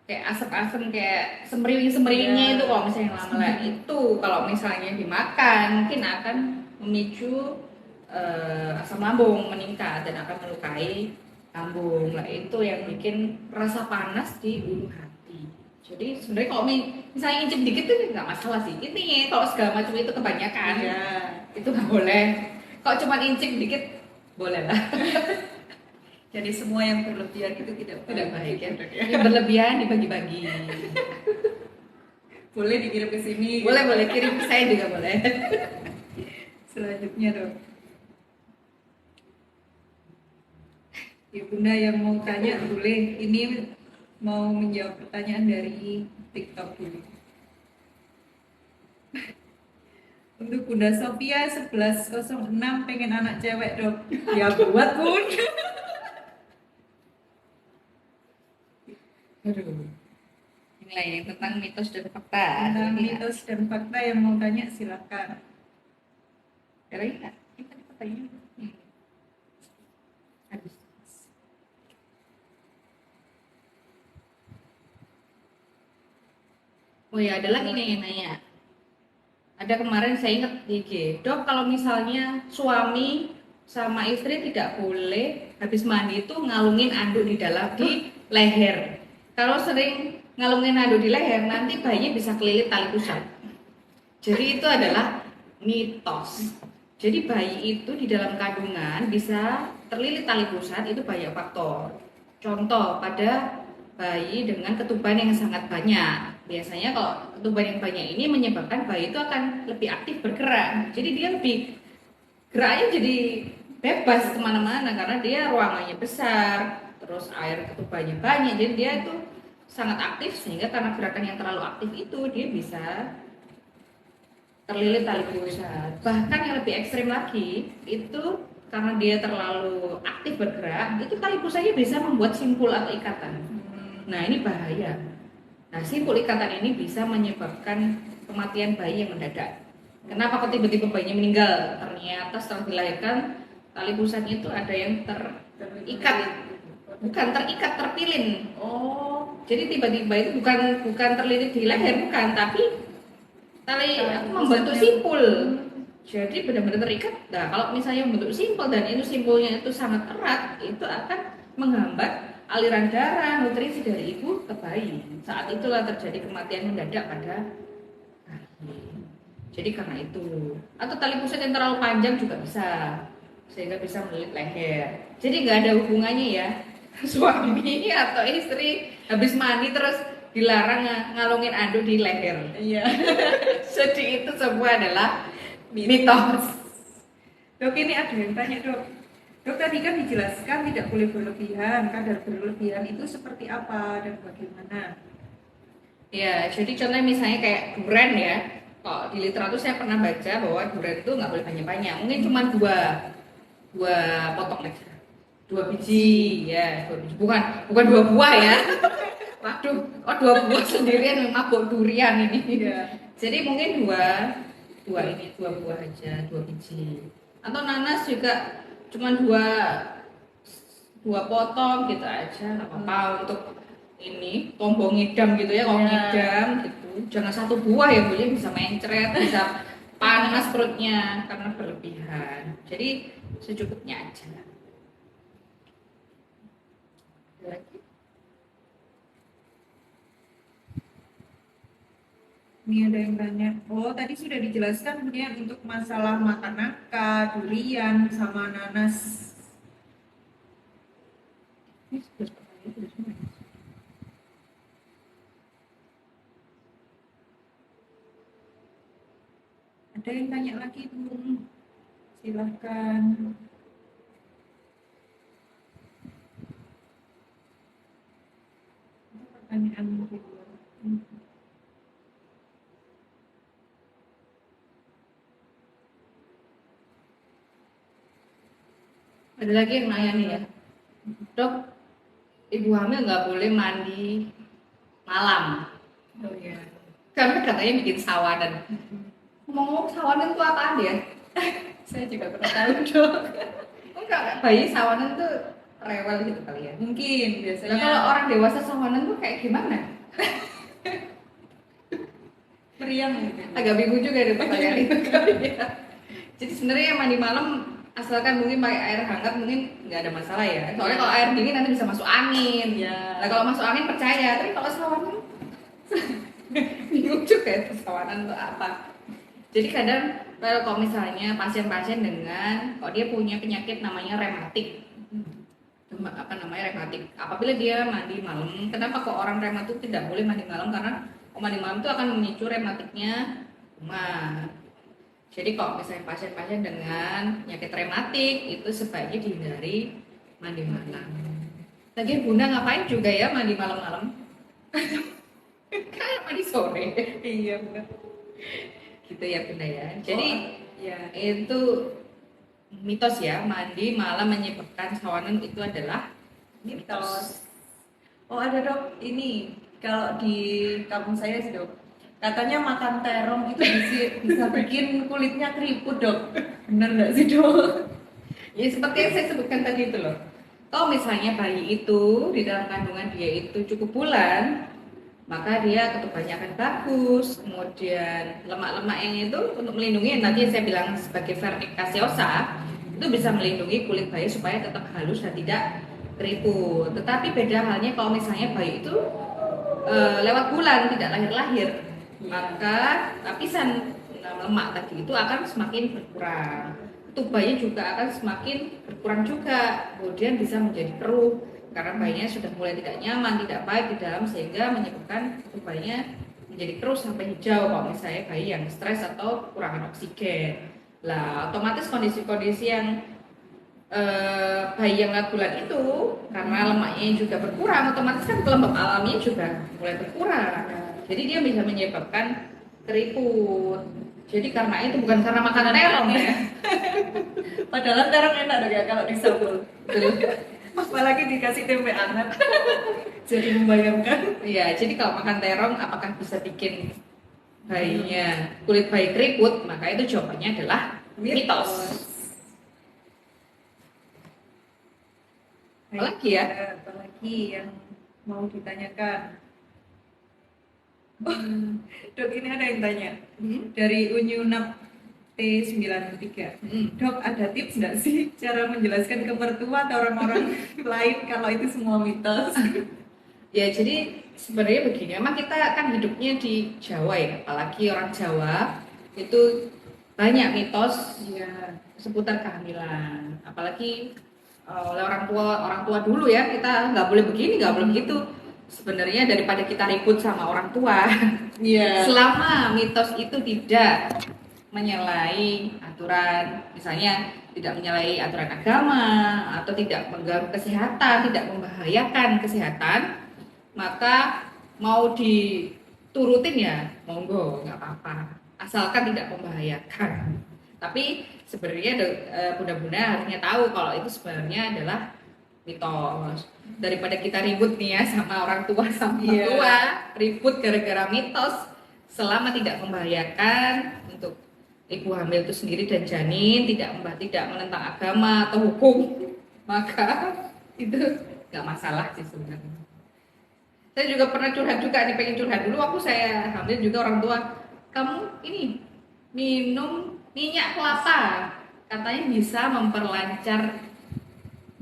kayak asam-asam kayak semriwing-semriwingnya itu kalau misalnya lama itu kalau misalnya dimakan mungkin akan memicu asam lambung meningkat dan akan melukai lambung. Nah, itu yang bikin rasa panas di ulu hati. Jadi sebenarnya kalau misalnya incip dikit tuh nggak masalah sih. Intinya kalau segala macam itu kebanyakan itu nggak boleh. Kalau cuma incip dikit boleh lah. Jadi semua yang berlebihan itu tidak baik ya. Yang berlebihan dibagi-bagi. Boleh dikirim ke sini. Boleh kirim ke saya juga boleh. Selanjutnya, Dok. Ya Bunda yang mau tanya boleh. Ini mau menjawab pertanyaan dari TikTok dulu. Untuk Bunda Sofia 1106 pengen anak cewek, Dok. Ya buat, Bun. Aduh. Inilah yang tentang mitos dan fakta. Tentang mitos dan fakta yang mau tanya silakan. Ada nggak? Ini tadi pertanyaan. Habis. Oh ya, ada lagi nih yang nanya. Ada kemarin saya ingat di IG, Dok, kalau misalnya suami sama istri tidak boleh habis mandi itu ngalungin anduk di dalam di leher. Kalau sering ngalungin anduk di leher, nanti bayinya bisa kelilit tali pusat. Jadi itu adalah mitos. Jadi bayi itu di dalam kandungan bisa terlilit tali pusat itu banyak faktor. Contoh pada bayi dengan ketuban yang sangat banyak. Biasanya kalau ketuban yang banyak ini menyebabkan bayi itu akan lebih aktif bergerak. Jadi dia lebih geraknya jadi bebas kemana-mana karena dia ruangannya besar, terus air ketubannya banyak, jadi dia itu sangat aktif sehingga karena gerakan yang terlalu aktif itu dia bisa terlilit tali pusat. Bahkan yang lebih ekstrim lagi itu karena dia terlalu aktif bergerak, itu tali pusatnya bisa membuat simpul atau ikatan. Nah ini bahaya. Nah simpul ikatan ini bisa menyebabkan kematian bayi yang mendadak. Kenapa kok tiba-tiba bayinya meninggal? Ternyata setelah dilahirkan tali pusatnya itu ada yang terikat, bukan terikat, terpilin. Oh, jadi tiba-tiba itu bukan terlilit di leher, bukan, tapi tali membentuk simpul. Jadi benar-benar terikat. Nah, kalau misalnya membentuk simpul dan itu simpulnya itu sangat erat, itu akan menghambat aliran darah, nutrisi dari ibu ke bayi. Saat itulah terjadi kematian mendadak pada bayi. Jadi karena itu, atau tali pusat yang terlalu panjang juga bisa. sehingga bisa melilit leher. Jadi nggak ada hubungannya ya suami atau istri habis mandi terus dilarang ngalungin anduk di leher. Iya. Jadi itu semua adalah mitos. Dok, ini ada yang tanya, Dok. Dok, tadi kan dijelaskan tidak boleh berlebihan. Kadar berlebihan itu seperti apa dan bagaimana? Ya, jadi contohnya misalnya kayak durian ya. Kalau di literatur saya pernah baca bahwa durian itu nggak boleh banyak-banyak. Mungkin cuma dua potong aja. 2 biji ya, 2 biji. Bukan 2 buah ya. Waduh, oh 2 buah sendirian mabuk durian ini. Iya. Jadi mungkin dua buah aja, 2 biji. Atau nanas juga cuma dua potong gitu aja, nggak apa-apa untuk ini tombol ngidam gitu ya, kalau ngidam gitu. Jangan 1 buah ya, Bu, bisa mencret, bisa panas perutnya karena berlebihan. Jadi secukupnya aja. Lagi? Ini ada yang tanya, oh tadi sudah dijelaskan ya untuk masalah makan nangka, durian, sama nanas. Ada yang tanya lagi, Bu? Silahkan. Pertanyaan kedua. Ada lagi yang nanya nih ya, Dok, ibu hamil nggak boleh mandi malam. Oh ya. Karena katanya bikin sawanan. Ngomong-ngomong sawanan itu apaan ya? Saya juga pernah tahu, Dok. Enggak, bayi sawanan tuh rewel gitu kali ya. Mungkin Nah, biasanya. kalau orang dewasa sawanan tuh kayak gimana? Meriang gitu. Agak bingung juga deh pertanyaan itu kali ya. Jadi sebenarnya mandi malam asalkan mungkin pakai air hangat mungkin nggak ada masalah ya. Soalnya kalau air dingin nanti bisa masuk angin. Ya. Nah kalau masuk angin percaya, tapi kalau sawanan bingung juga itu sawanan itu apa. Jadi kadang kalau misalnya pasien-pasien dengan kalau dia punya penyakit namanya rematik, apa namanya rematik. Apabila dia mandi malam, kenapa kok orang rematik tidak boleh mandi malam? Karena mandi malam itu akan memicu rematiknya kumat. Jadi kalau misalnya pasien-pasien dengan penyakit rematik itu sebaiknya dihindari mandi malam. Lagian Bunda ngapain juga ya mandi malam-malam? Kayak mandi sore. Iya benar. Gitu ya Bunda ya. Jadi ya itu mitos ya, mandi malam menyebabkan sawanan itu adalah mitos. Oh ada, Dok, ini kalau di kampung saya sih, Dok, katanya makan terong itu bisa bikin kulitnya keriput, Dok. Benar nggak sih, Dok? Ya seperti yang saya sebutkan tadi itu loh. Kalau misalnya bayi itu di dalam kandungan dia itu cukup bulan, maka dia ketubannya akan bagus. Kemudian lemak-lemak yang itu untuk melindungi, nanti saya bilang sebagai vernik caseosa, itu bisa melindungi kulit bayi supaya tetap halus dan tidak keriput. Tetapi beda halnya kalau misalnya bayi itu lewat bulan tidak lahir-lahir, maka lapisan lemak tadi itu akan semakin berkurang. Tubuhnya juga akan semakin berkurang juga, kemudian bisa menjadi keruh karena bayinya sudah mulai tidak nyaman, tidak baik di dalam sehingga menyebabkan tubuhnya menjadi keruh sampai hijau kalau misalnya bayi yang stres atau kekurangan oksigen. Lah, otomatis kondisi-kondisi yang bayi yang lewat bulan itu karena lemaknya juga berkurang, otomatis kan kelembapan alaminya juga mulai berkurang. Jadi dia bisa menyebabkan keriput. Jadi karena itu bukan karena makan terong ya. Padahal terong enak, Dok, ya kalau disambal. Apalagi dikasih tempe hangat. Jadi membayangkan. Iya, jadi kalau makan terong apakah bisa bikin bayinya kulit bayi keriput? Maka itu jawabannya adalah mitos. Apalagi ya? Apalagi yang mau ditanyakan? Dok, ini ada yang tanya dari Unyunap T93. Dok, ada tips nggak sih cara menjelaskan ke mertua atau orang-orang lain kalau itu semua mitos? Ya, jadi sebenarnya begini, memang kita kan hidupnya di Jawa ya, apalagi orang Jawa itu banyak mitos Iya. seputar kehamilan, apalagi oleh orang tua dulu ya, kita nggak boleh begini, nggak boleh begitu. Sebenarnya daripada kita ribut sama orang tua, Iya. selama mitos itu tidak menyalahi aturan, misalnya tidak menyalahi aturan agama atau tidak mengganggu kesehatan, tidak membahayakan kesehatan, maka mau diturutin ya monggo, nggak apa-apa, asalkan tidak membahayakan. Tapi sebenarnya bunda-bunda harusnya tahu kalau itu sebenarnya adalah mitos. Daripada kita ribut nih ya sama orang tua sama Iya. tua, ribut gara-gara mitos selama tidak membahayakan untuk ibu hamil itu sendiri dan janin, tidak menentang agama atau hukum, maka itu nggak masalah sih sebenarnya. Saya juga pernah curhat juga nih, pengen curhat dulu waktu saya hamil juga orang tua, kamu ini minum minyak kelapa katanya bisa memperlancar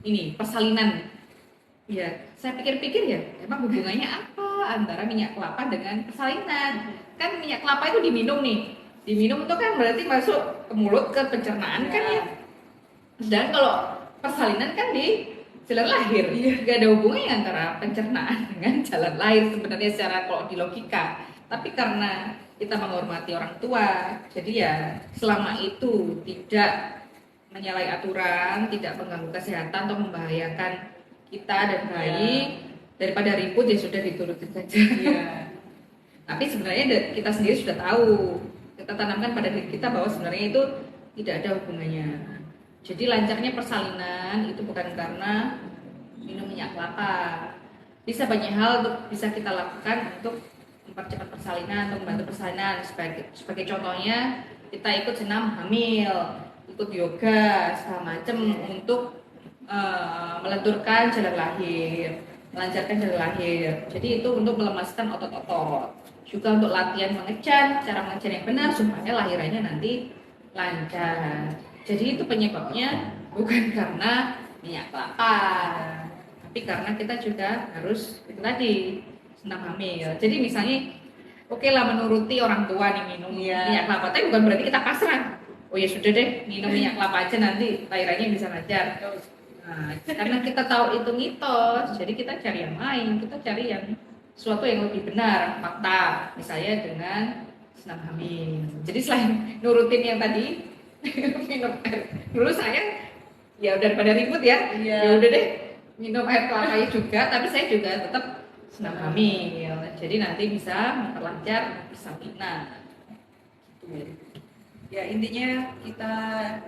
ini persalinan. Ya, saya pikir-pikir ya, emang hubungannya apa antara minyak kelapa dengan persalinan? Kan minyak kelapa itu diminum nih, diminum itu kan berarti masuk ke mulut, ke pencernaan kan ya. Sedangkan kalau persalinan kan di jalan lahir, nggak ada hubungannya antara pencernaan dengan jalan lahir sebenarnya secara kalau di logika. Tapi karena kita menghormati orang tua, jadi ya selama itu tidak menyalahi aturan, tidak mengganggu kesehatan atau membahayakan kita dan bayi, daripada ribut ya sudah diturutin saja. Iya. Tapi sebenarnya kita sendiri sudah tahu, kita tanamkan pada diri kita bahwa sebenarnya itu tidak ada hubungannya. Jadi lancarnya persalinan itu bukan karena minum minyak kelapa. Bisa banyak hal untuk bisa kita lakukan untuk mempercepat persalinan, untuk membantu persalinan. Sebagai contohnya kita ikut senam hamil, ikut yoga segala macam untuk melenturkan jalan lahir, melancarkan jalan lahir. Jadi itu untuk melemaskan otot-otot. Juga untuk latihan mengejan, cara mengejan yang benar supaya lahirannya nanti lancar. Jadi itu penyebabnya bukan karena minyak kelapa, tapi karena kita juga harus itu tadi senam hamil. Jadi misalnya oke lah menuruti orang tua nih minum minyak kelapa, tapi bukan berarti kita pasrah. Oh ya sudah deh minum minyak kelapa aja nanti lahirannya bisa lancar. Nah, karena kita tahu itu mitos, jadi kita cari yang lain, kita cari yang sesuatu yang lebih benar, fakta, misalnya dengan senam hamil. Jadi selain nurutin yang tadi minum air, dulu saya ya daripada ribut ya, ya udah deh minum air kelapa juga, tapi saya juga tetap senam hamil. Jadi nanti bisa memperlancar persalinan. Ya intinya kita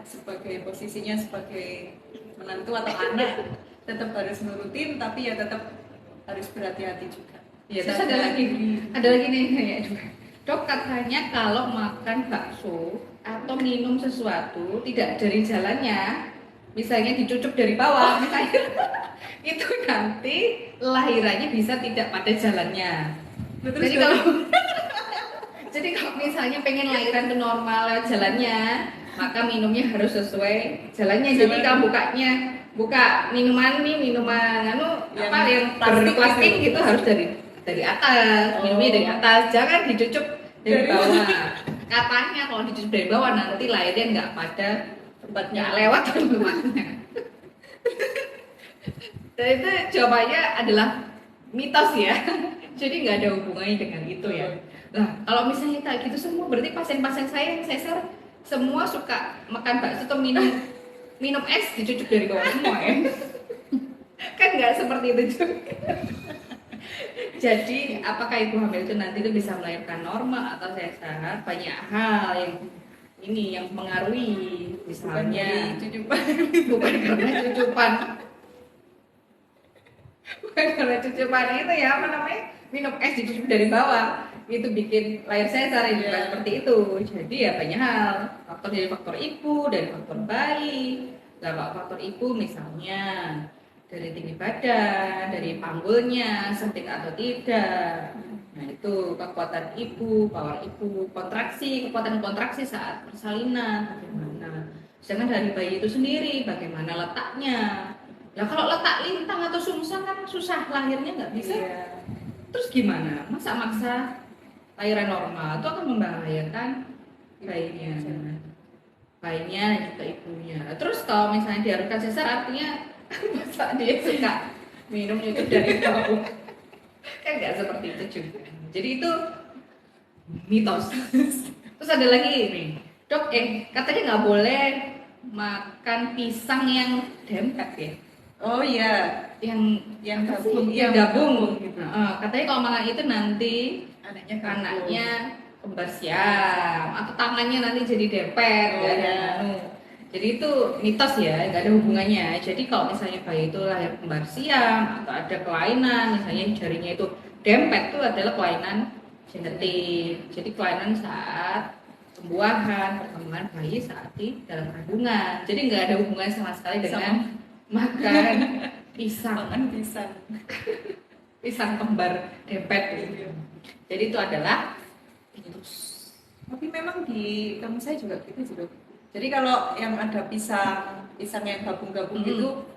sebagai posisinya sebagai menantu atau anak tetap harus nurutin, tapi ya tetap harus berhati-hati juga. Ya, terus ada lagi nih kayak dok, katanya kalau makan bakso atau minum sesuatu tidak dari jalannya, misalnya dicucuk dari bawah, misalnya itu nanti lahirannya bisa tidak pada jalannya. Jadi kalau jadi kalau misalnya pengen lahiran ke normal lewat jalannya, maka minumnya harus sesuai jalannya. Jadi kalau buka minuman apa yang plastik gitu harus dari atas, minumnya dari atas, jangan dicucuk dari bawah. Katanya kalau dicucuk dari bawah nanti lahirnya nggak pada tempatnya, lewat tempatnya. Dan itu jawabannya adalah mitos ya. Jadi nggak ada hubungannya dengan itu ya. Nah, kalau misalnya kayak gitu semua, berarti pasien-pasien saya yang sesar semua suka makan bakso atau minum es dicucuk dari bawah semua ya. Kan nggak seperti itu juga. Jadi apakah ibu hamil itu nanti itu bisa melahirkan normal atau sesar? Banyak hal yang mengaruhi, misalnya bukan karena cucupan bukan karena cucupan itu ya, apa namanya, minum es dicucuk dari bawah itu bikin lahir sesar, itu bukan seperti itu. Jadi ya banyak hal, dari faktor ibu, dari faktor bayi. Faktor ibu misalnya dari tinggi badan, dari panggulnya sempit atau tidak. Nah itu kekuatan ibu, power ibu, kekuatan kontraksi saat persalinan bagaimana. Sedangkan dari bayi itu sendiri bagaimana letaknya. Nah kalau letak lintang atau sungsang kan susah lahirnya, nggak bisa. Terus gimana? Masa maksa lahiran normal itu akan membahayakan bayinya. bayinya dan juga ibunya. Terus kalau misalnya diharuskan sesar artinya masa dia suka minum itu dari bau, kan nggak seperti itu juga. Jadi itu mitos. Terus ada lagi nih, dok, katanya nggak boleh makan pisang yang dempet ya, Oh iya, yang yang apa sih? gabung, Yang yang gabung. gitu. Katanya kalau makan itu nanti Anaknya gabung. anaknya kembar siam atau tangannya nanti jadi dempet, Oh, nggak ada ya. anu. Jadi itu mitos ya, nggak ada hubungannya. Jadi kalau misalnya bayi itu lahir kembar siam atau ada kelainan, misalnya jarinya itu dempet, itu adalah kelainan genetik. Jadi kelainan saat pembuahan, perkembangan bayi saat di dalam kandungan. Jadi nggak ada hubungannya sama sekali dengan makan pisang, Makan pisang. pisang kembar dempet gitu. Jadi itu adalah mitos. Tapi memang di kampus saya juga gitu sih, Dok. Jadi kalau yang ada pisang yang gabung-gabung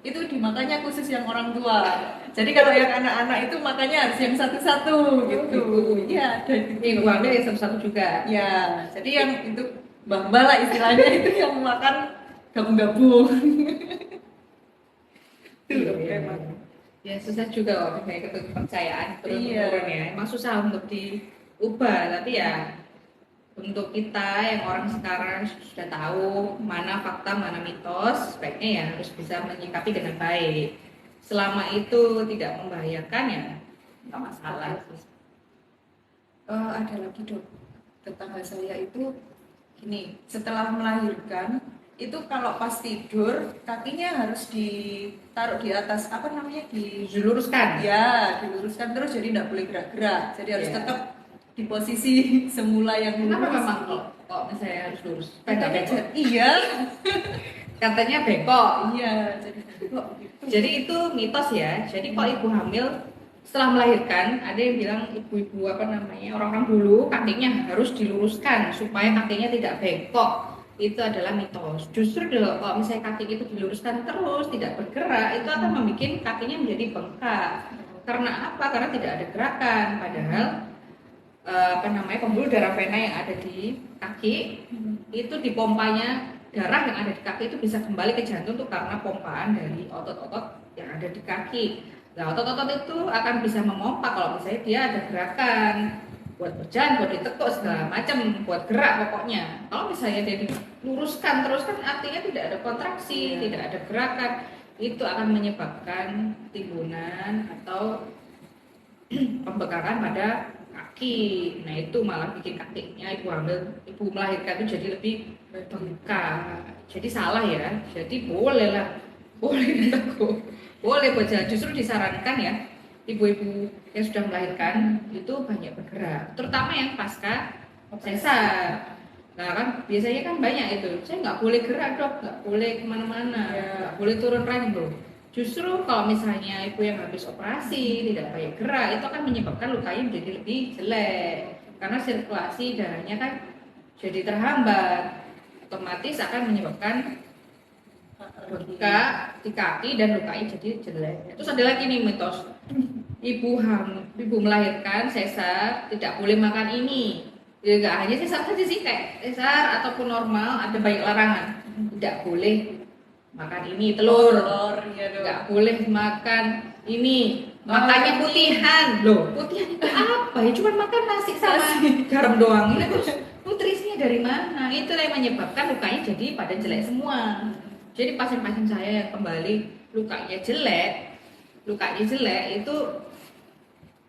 itu dimakannya khusus yang orang tua. Jadi kalau yang anak-anak itu makannya harus yang satu-satu gitu. Iya, ada gitu. Ini gua ambil yang satu-satu juga. Ya, jadi yang itu mbah-mbah lah istilahnya itu yang makan gabung-gabung. Iya, Memang. ya susah juga loh kayak kepercayaan turun Iya. temurun ya. Emang susah untuk diubah, tapi ya untuk kita yang orang sekarang sudah tahu mana fakta mana mitos, sebaiknya ya harus bisa menyikapi dengan baik. Selama itu tidak membahayakan ya nggak masalah. Ada lagi, Dok, tetangga saya itu gini, setelah melahirkan itu kalau pas tidur kakinya harus ditaruh di atas apa namanya, Diluruskan. ya diluruskan terus, jadi tidak boleh gerak-gerak, jadi harus Iya. tetap di posisi semula yang Kenapa lurus. memang kok misalnya harus lurus? Katanya Bengkok. iya, Katanya bengkok. iya, jadi kok gitu. Jadi itu mitos ya. Jadi kalau ibu hamil setelah melahirkan, ada yang bilang ibu-ibu apa namanya, orang-orang dulu kakinya harus diluruskan supaya kakinya tidak bengkok. Itu adalah mitos. Justru kalau misalnya kaki itu diluruskan terus tidak bergerak, itu akan membuat kakinya menjadi bengkak. Karena apa? Karena tidak ada gerakan. Padahal apa namanya, pembuluh darah vena yang ada di kaki itu dipompanya darah yang ada di kaki itu bisa kembali ke jantung tuh karena pompaan dari otot-otot yang ada di kaki. Nah, otot-otot itu akan bisa memompa kalau misalnya dia ada gerakan buat berjalan, buat ditekuk segala macam, buat gerak pokoknya. Kalau misalnya dia diluruskan terus kan artinya tidak ada kontraksi, tidak ada gerakan, itu akan menyebabkan timbunan atau pembekakan pada kaki. Nah itu malah bikin kakinya ibu hamil, ibu melahirkan itu jadi lebih bengkak. Jadi salah ya. Jadi boleh lah, boleh ditekuk, boleh berjalan. Justru disarankan ya ibu-ibu yang sudah melahirkan itu banyak bergerak, terutama yang pasca sesar. Nah kan biasanya kan banyak itu, saya nggak boleh gerak dok, nggak boleh kemana-mana, nggak boleh turun ranjau. Justru kalau misalnya ibu yang habis operasi tidak banyak gerak, itu akan menyebabkan lukanya menjadi lebih jelek karena sirkulasi darahnya kan jadi terhambat, otomatis akan menyebabkan bengkak di kaki dan lukanya jadi jelek. Terus ada lagi nih mitos, ibu melahirkan sesar tidak boleh makan ini. Ya nggak hanya sesar saja sih, kayak sesar ataupun normal ada banyak larangan. Tidak boleh makan ini telur, ya dok. nggak boleh makan ini, makannya putihan. Loh, putihan itu apa ya? Cuma makan nasi sama garam doang. Ini terus nutrisinya dari mana? Itu yang menyebabkan lukanya jadi pada jelek semua. Jadi pasien-pasien saya yang kembali lukanya jelek itu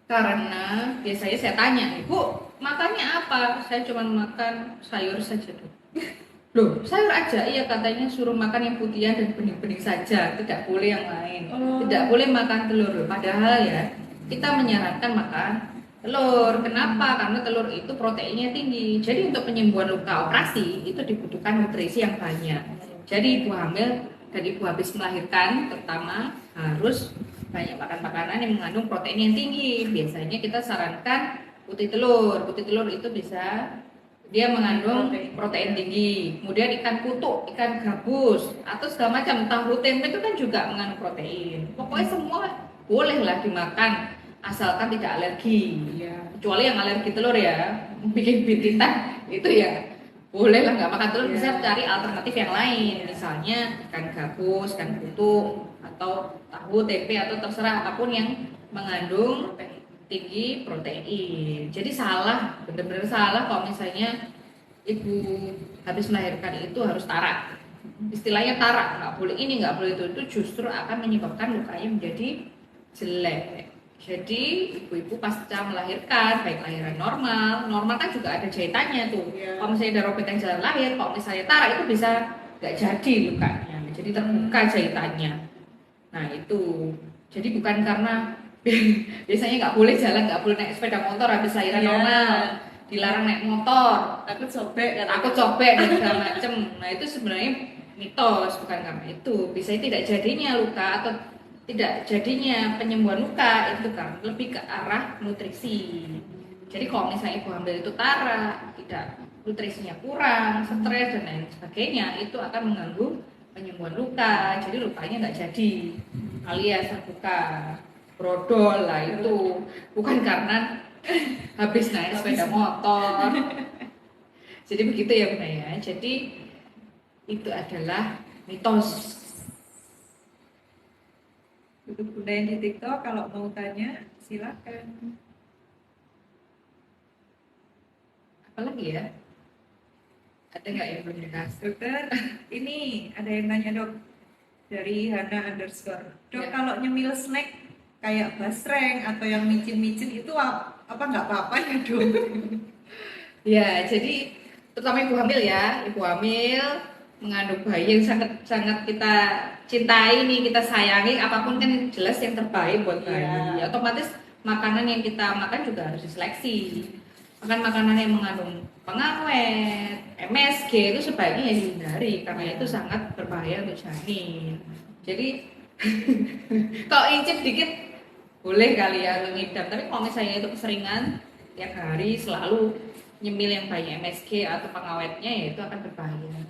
karena biasanya saya tanya, Bu, makannya apa? Saya cuma makan sayur saja tuh. Loh, sayur aja? Iya, katanya suruh makan yang putihan dan bening-bening saja, tidak boleh yang lain. Tidak boleh makan telur. Padahal ya, kita menyarankan makan telur. Kenapa? Karena telur itu proteinnya tinggi. Jadi untuk penyembuhan luka operasi itu dibutuhkan nutrisi yang banyak. Jadi ibu hamil dan ibu habis melahirkan terutama harus banyak makan makanan yang mengandung protein yang tinggi. Biasanya kita sarankan putih telur. Putih telur itu bisa dia mengandung protein tinggi. Kemudian ikan kutuk, ikan gabus, atau segala macam tahu tempe itu kan juga mengandung protein. Pokoknya semua bolehlah dimakan asalkan tidak alergi. Ya, kecuali yang alergi telur ya, bikin bintitan itu ya boleh lah nggak makan telur, Iya. bisa cari alternatif yang lain, misalnya ikan gabus, ikan kutuk, atau tahu, tempe, atau terserah apapun yang mengandung tinggi protein. Jadi salah, bener-bener salah kalau misalnya ibu habis melahirkan itu harus tarak. Istilahnya tarak, nggak boleh ini, nggak boleh itu justru akan menyebabkan lukanya menjadi jelek. Jadi ibu-ibu pasca melahirkan, baik lahiran normal kan juga ada jahitannya tuh. Iya. Kalau misalnya ada robekan jalan lahir, kalau misalnya tarak itu bisa nggak jadi lukanya, jadi terbuka jahitannya. Nah itu, jadi bukan karena biasanya nggak boleh jalan, nggak boleh naik sepeda motor habis lahiran Iya. normal, dilarang naik motor, Takut sobek kan? aku copek dan segala macem. Nah itu sebenarnya mitos, bukan karena itu. Bisa tidak jadinya luka atau tidak jadinya penyembuhan luka itu kan lebih ke arah nutrisi. Jadi kalau misalnya ibu hamil itu tara, tidak nutrisinya kurang, stres dan lain sebagainya, itu akan mengganggu penyembuhan luka. Jadi lukanya nggak jadi, alias terbuka, brodol lah itu. Bukan karena habis naik sepeda motor. Jadi begitu ya Bunda ya. Jadi itu adalah mitos. Untuk Bunda yang di TikTok, kalau mau tanya silakan. Apalagi ya? Ada nggak yang belum dikasih? Dokter, ini ada yang nanya dok dari Hana underscore. Dok, Ya. kalau nyemil snack kayak basreng atau yang micin-micin itu apa nggak apa-apa ya dok? Ya, jadi terutama ibu hamil ya, ibu hamil mengandung bayi yang sangat sangat kita cintai nih, kita sayangi, apapun kan jelas yang terbaik buat bayi. Iya. Otomatis makanan yang kita makan juga harus diseleksi. Makan makanan yang mengandung pengawet, MSG itu sebaiknya ya dihindari karena itu sangat berbahaya untuk janin. Jadi kalau incip dikit boleh kali ya untuk ngidam, tapi kalau misalnya itu keseringan tiap hari selalu nyemil yang banyak MSG atau pengawetnya ya itu akan berbahaya.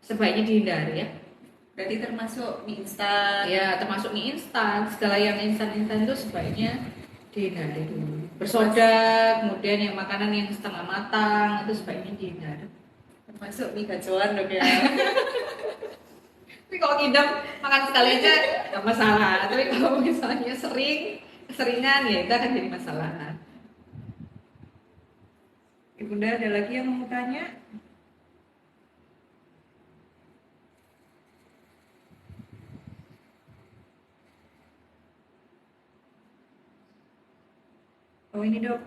Sebaiknya dihindari ya. Berarti termasuk mie instan. Ya termasuk mie instan, segala yang instan-instan itu sebaiknya dihindari dulu. Bersoda, kemudian yang makanan yang setengah matang itu sebaiknya dihindari. Termasuk mie gacoan dok ya. Tapi kalau ngidam makan sekali aja nggak masalah. Tapi kalau misalnya keseringan ya itu akan jadi masalah. Bunda ada lagi yang mau tanya? Oh ini dok,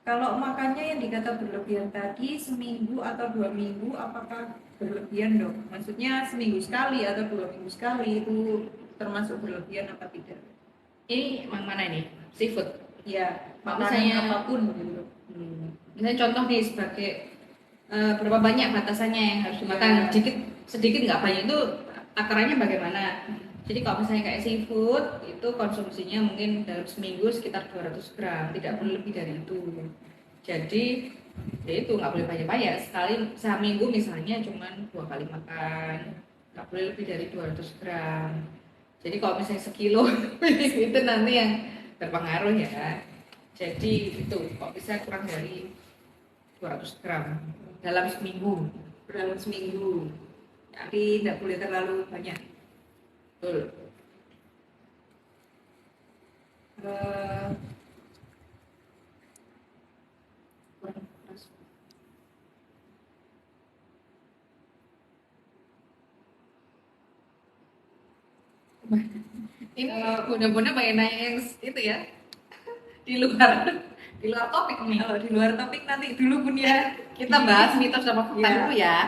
kalau makannya yang dikata berlebihan tadi seminggu atau 2 minggu, apakah berlebihan dok? Maksudnya seminggu sekali atau 2 minggu sekali itu termasuk berlebihan apa tidak? Ini yang mana ini? Seafood. Ya, Kalau makanan misalnya- apapun gitu. Misalnya contoh nih sebagai berapa banyak batasannya yang harus Ya. dimakan, sedikit nggak banyak itu takarannya bagaimana? Jadi kalau misalnya kayak seafood itu konsumsinya mungkin dalam seminggu sekitar 200 gram, tidak boleh lebih dari itu. Jadi ya itu nggak boleh banyak-banyak, sekali seminggu misalnya cuman 2 kali makan, nggak boleh lebih dari 200 gram. Jadi kalau misalnya sekilo itu nanti yang berpengaruh ya. Jadi itu kok bisa kurang dari 200 gram dalam seminggu. Dalam seminggu. Jadi tidak boleh terlalu banyak. Betul. Eh, Ini mudah-mudahan pengen nanya yang itu ya di luar topik nih. Kalau di luar topik nanti dulu Bun ya. Kita bahas mitos sama fakta Iya. dulu ya.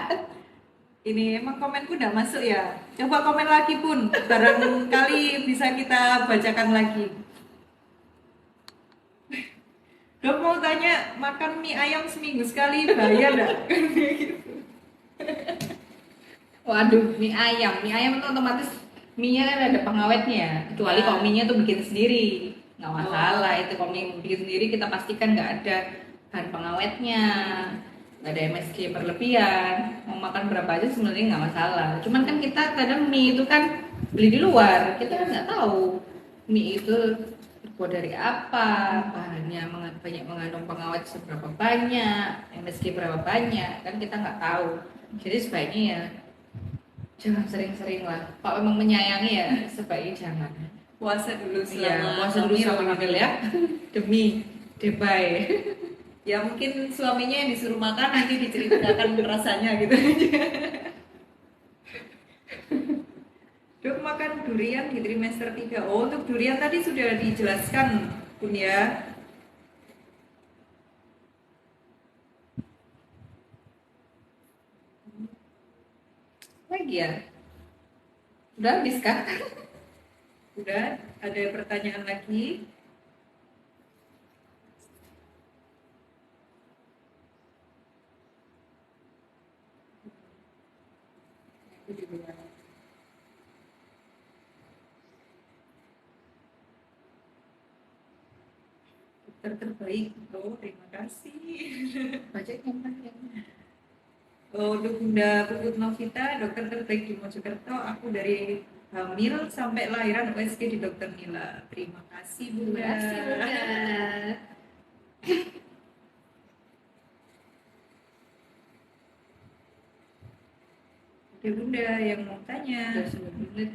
Ini emang komenku udah masuk ya. Coba komen lagi Bun. Barangkali bisa kita bacakan lagi. Dok mau tanya, makan mie ayam seminggu sekali bahaya enggak? Waduh, mie ayam itu otomatis mie-nya kan ada pengawetnya. Kecuali Ya. kalau mie-nya tuh bikin sendiri, nggak masalah. Itu kalau mie bikin sendiri kita pastikan nggak ada bahan pengawetnya, nggak ada MSG berlebihan. Mau makan berapa aja sebenarnya nggak masalah. Cuman kan kita kadang mie itu kan beli di luar, kita kan nggak tahu mie itu terbuat dari apa, bahannya banyak mengandung pengawet seberapa banyak, MSG berapa banyak, kan kita nggak tahu. Jadi sebaiknya ya jangan sering-sering lah. Kalau memang menyayangi ya sebaiknya jangan. Puasa dulu Iya, selama puasa dulu sama gitu. hamil ya. Demi Debay. Ya mungkin suaminya yang disuruh makan nanti diceritakan rasanya gitu. Dok, makan durian di trimester 3. Oh, untuk durian tadi sudah dijelaskan, Bun ya. Lagi ya? Udah habis kan? Udah, ada pertanyaan lagi? Dokter terbaik, bro. Terima kasih. Baca yang mana? Oh, untuk Bunda Puput Novita, dokter terbaik di Mojokerto. Aku dari hamil sampai lahiran USG di Dokter Nila. Terima kasih, Bunda. Terima kasih, Bunda. Oke, Bunda yang mau tanya. Udah 9 menit.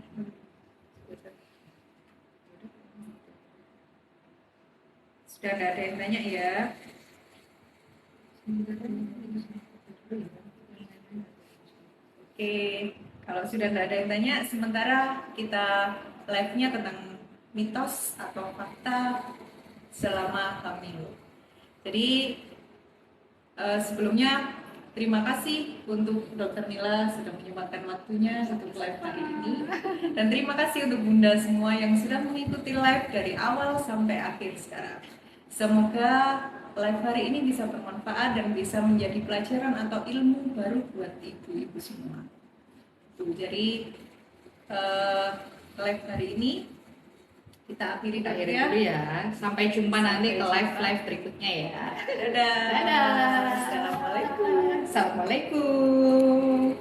Sudah nggak ada yang tanya ya? Oke, kalau sudah nggak ada yang tanya, sementara kita live-nya tentang mitos atau fakta selama hamil. Jadi sebelumnya terima kasih untuk Dokter Nila sudah menyempatkan waktunya untuk live hari ini, dan terima kasih untuk Bunda semua yang sudah mengikuti live dari awal sampai akhir sekarang. Semoga live hari ini bisa bermanfaat dan bisa menjadi pelajaran atau ilmu baru buat ibu-ibu semua. Tuh, jadi live hari ini kita akhiri dulu ya. Sampai jumpa nanti ke live berikutnya ya. Dadah. Dadah. Assalamualaikum. Assalamualaikum.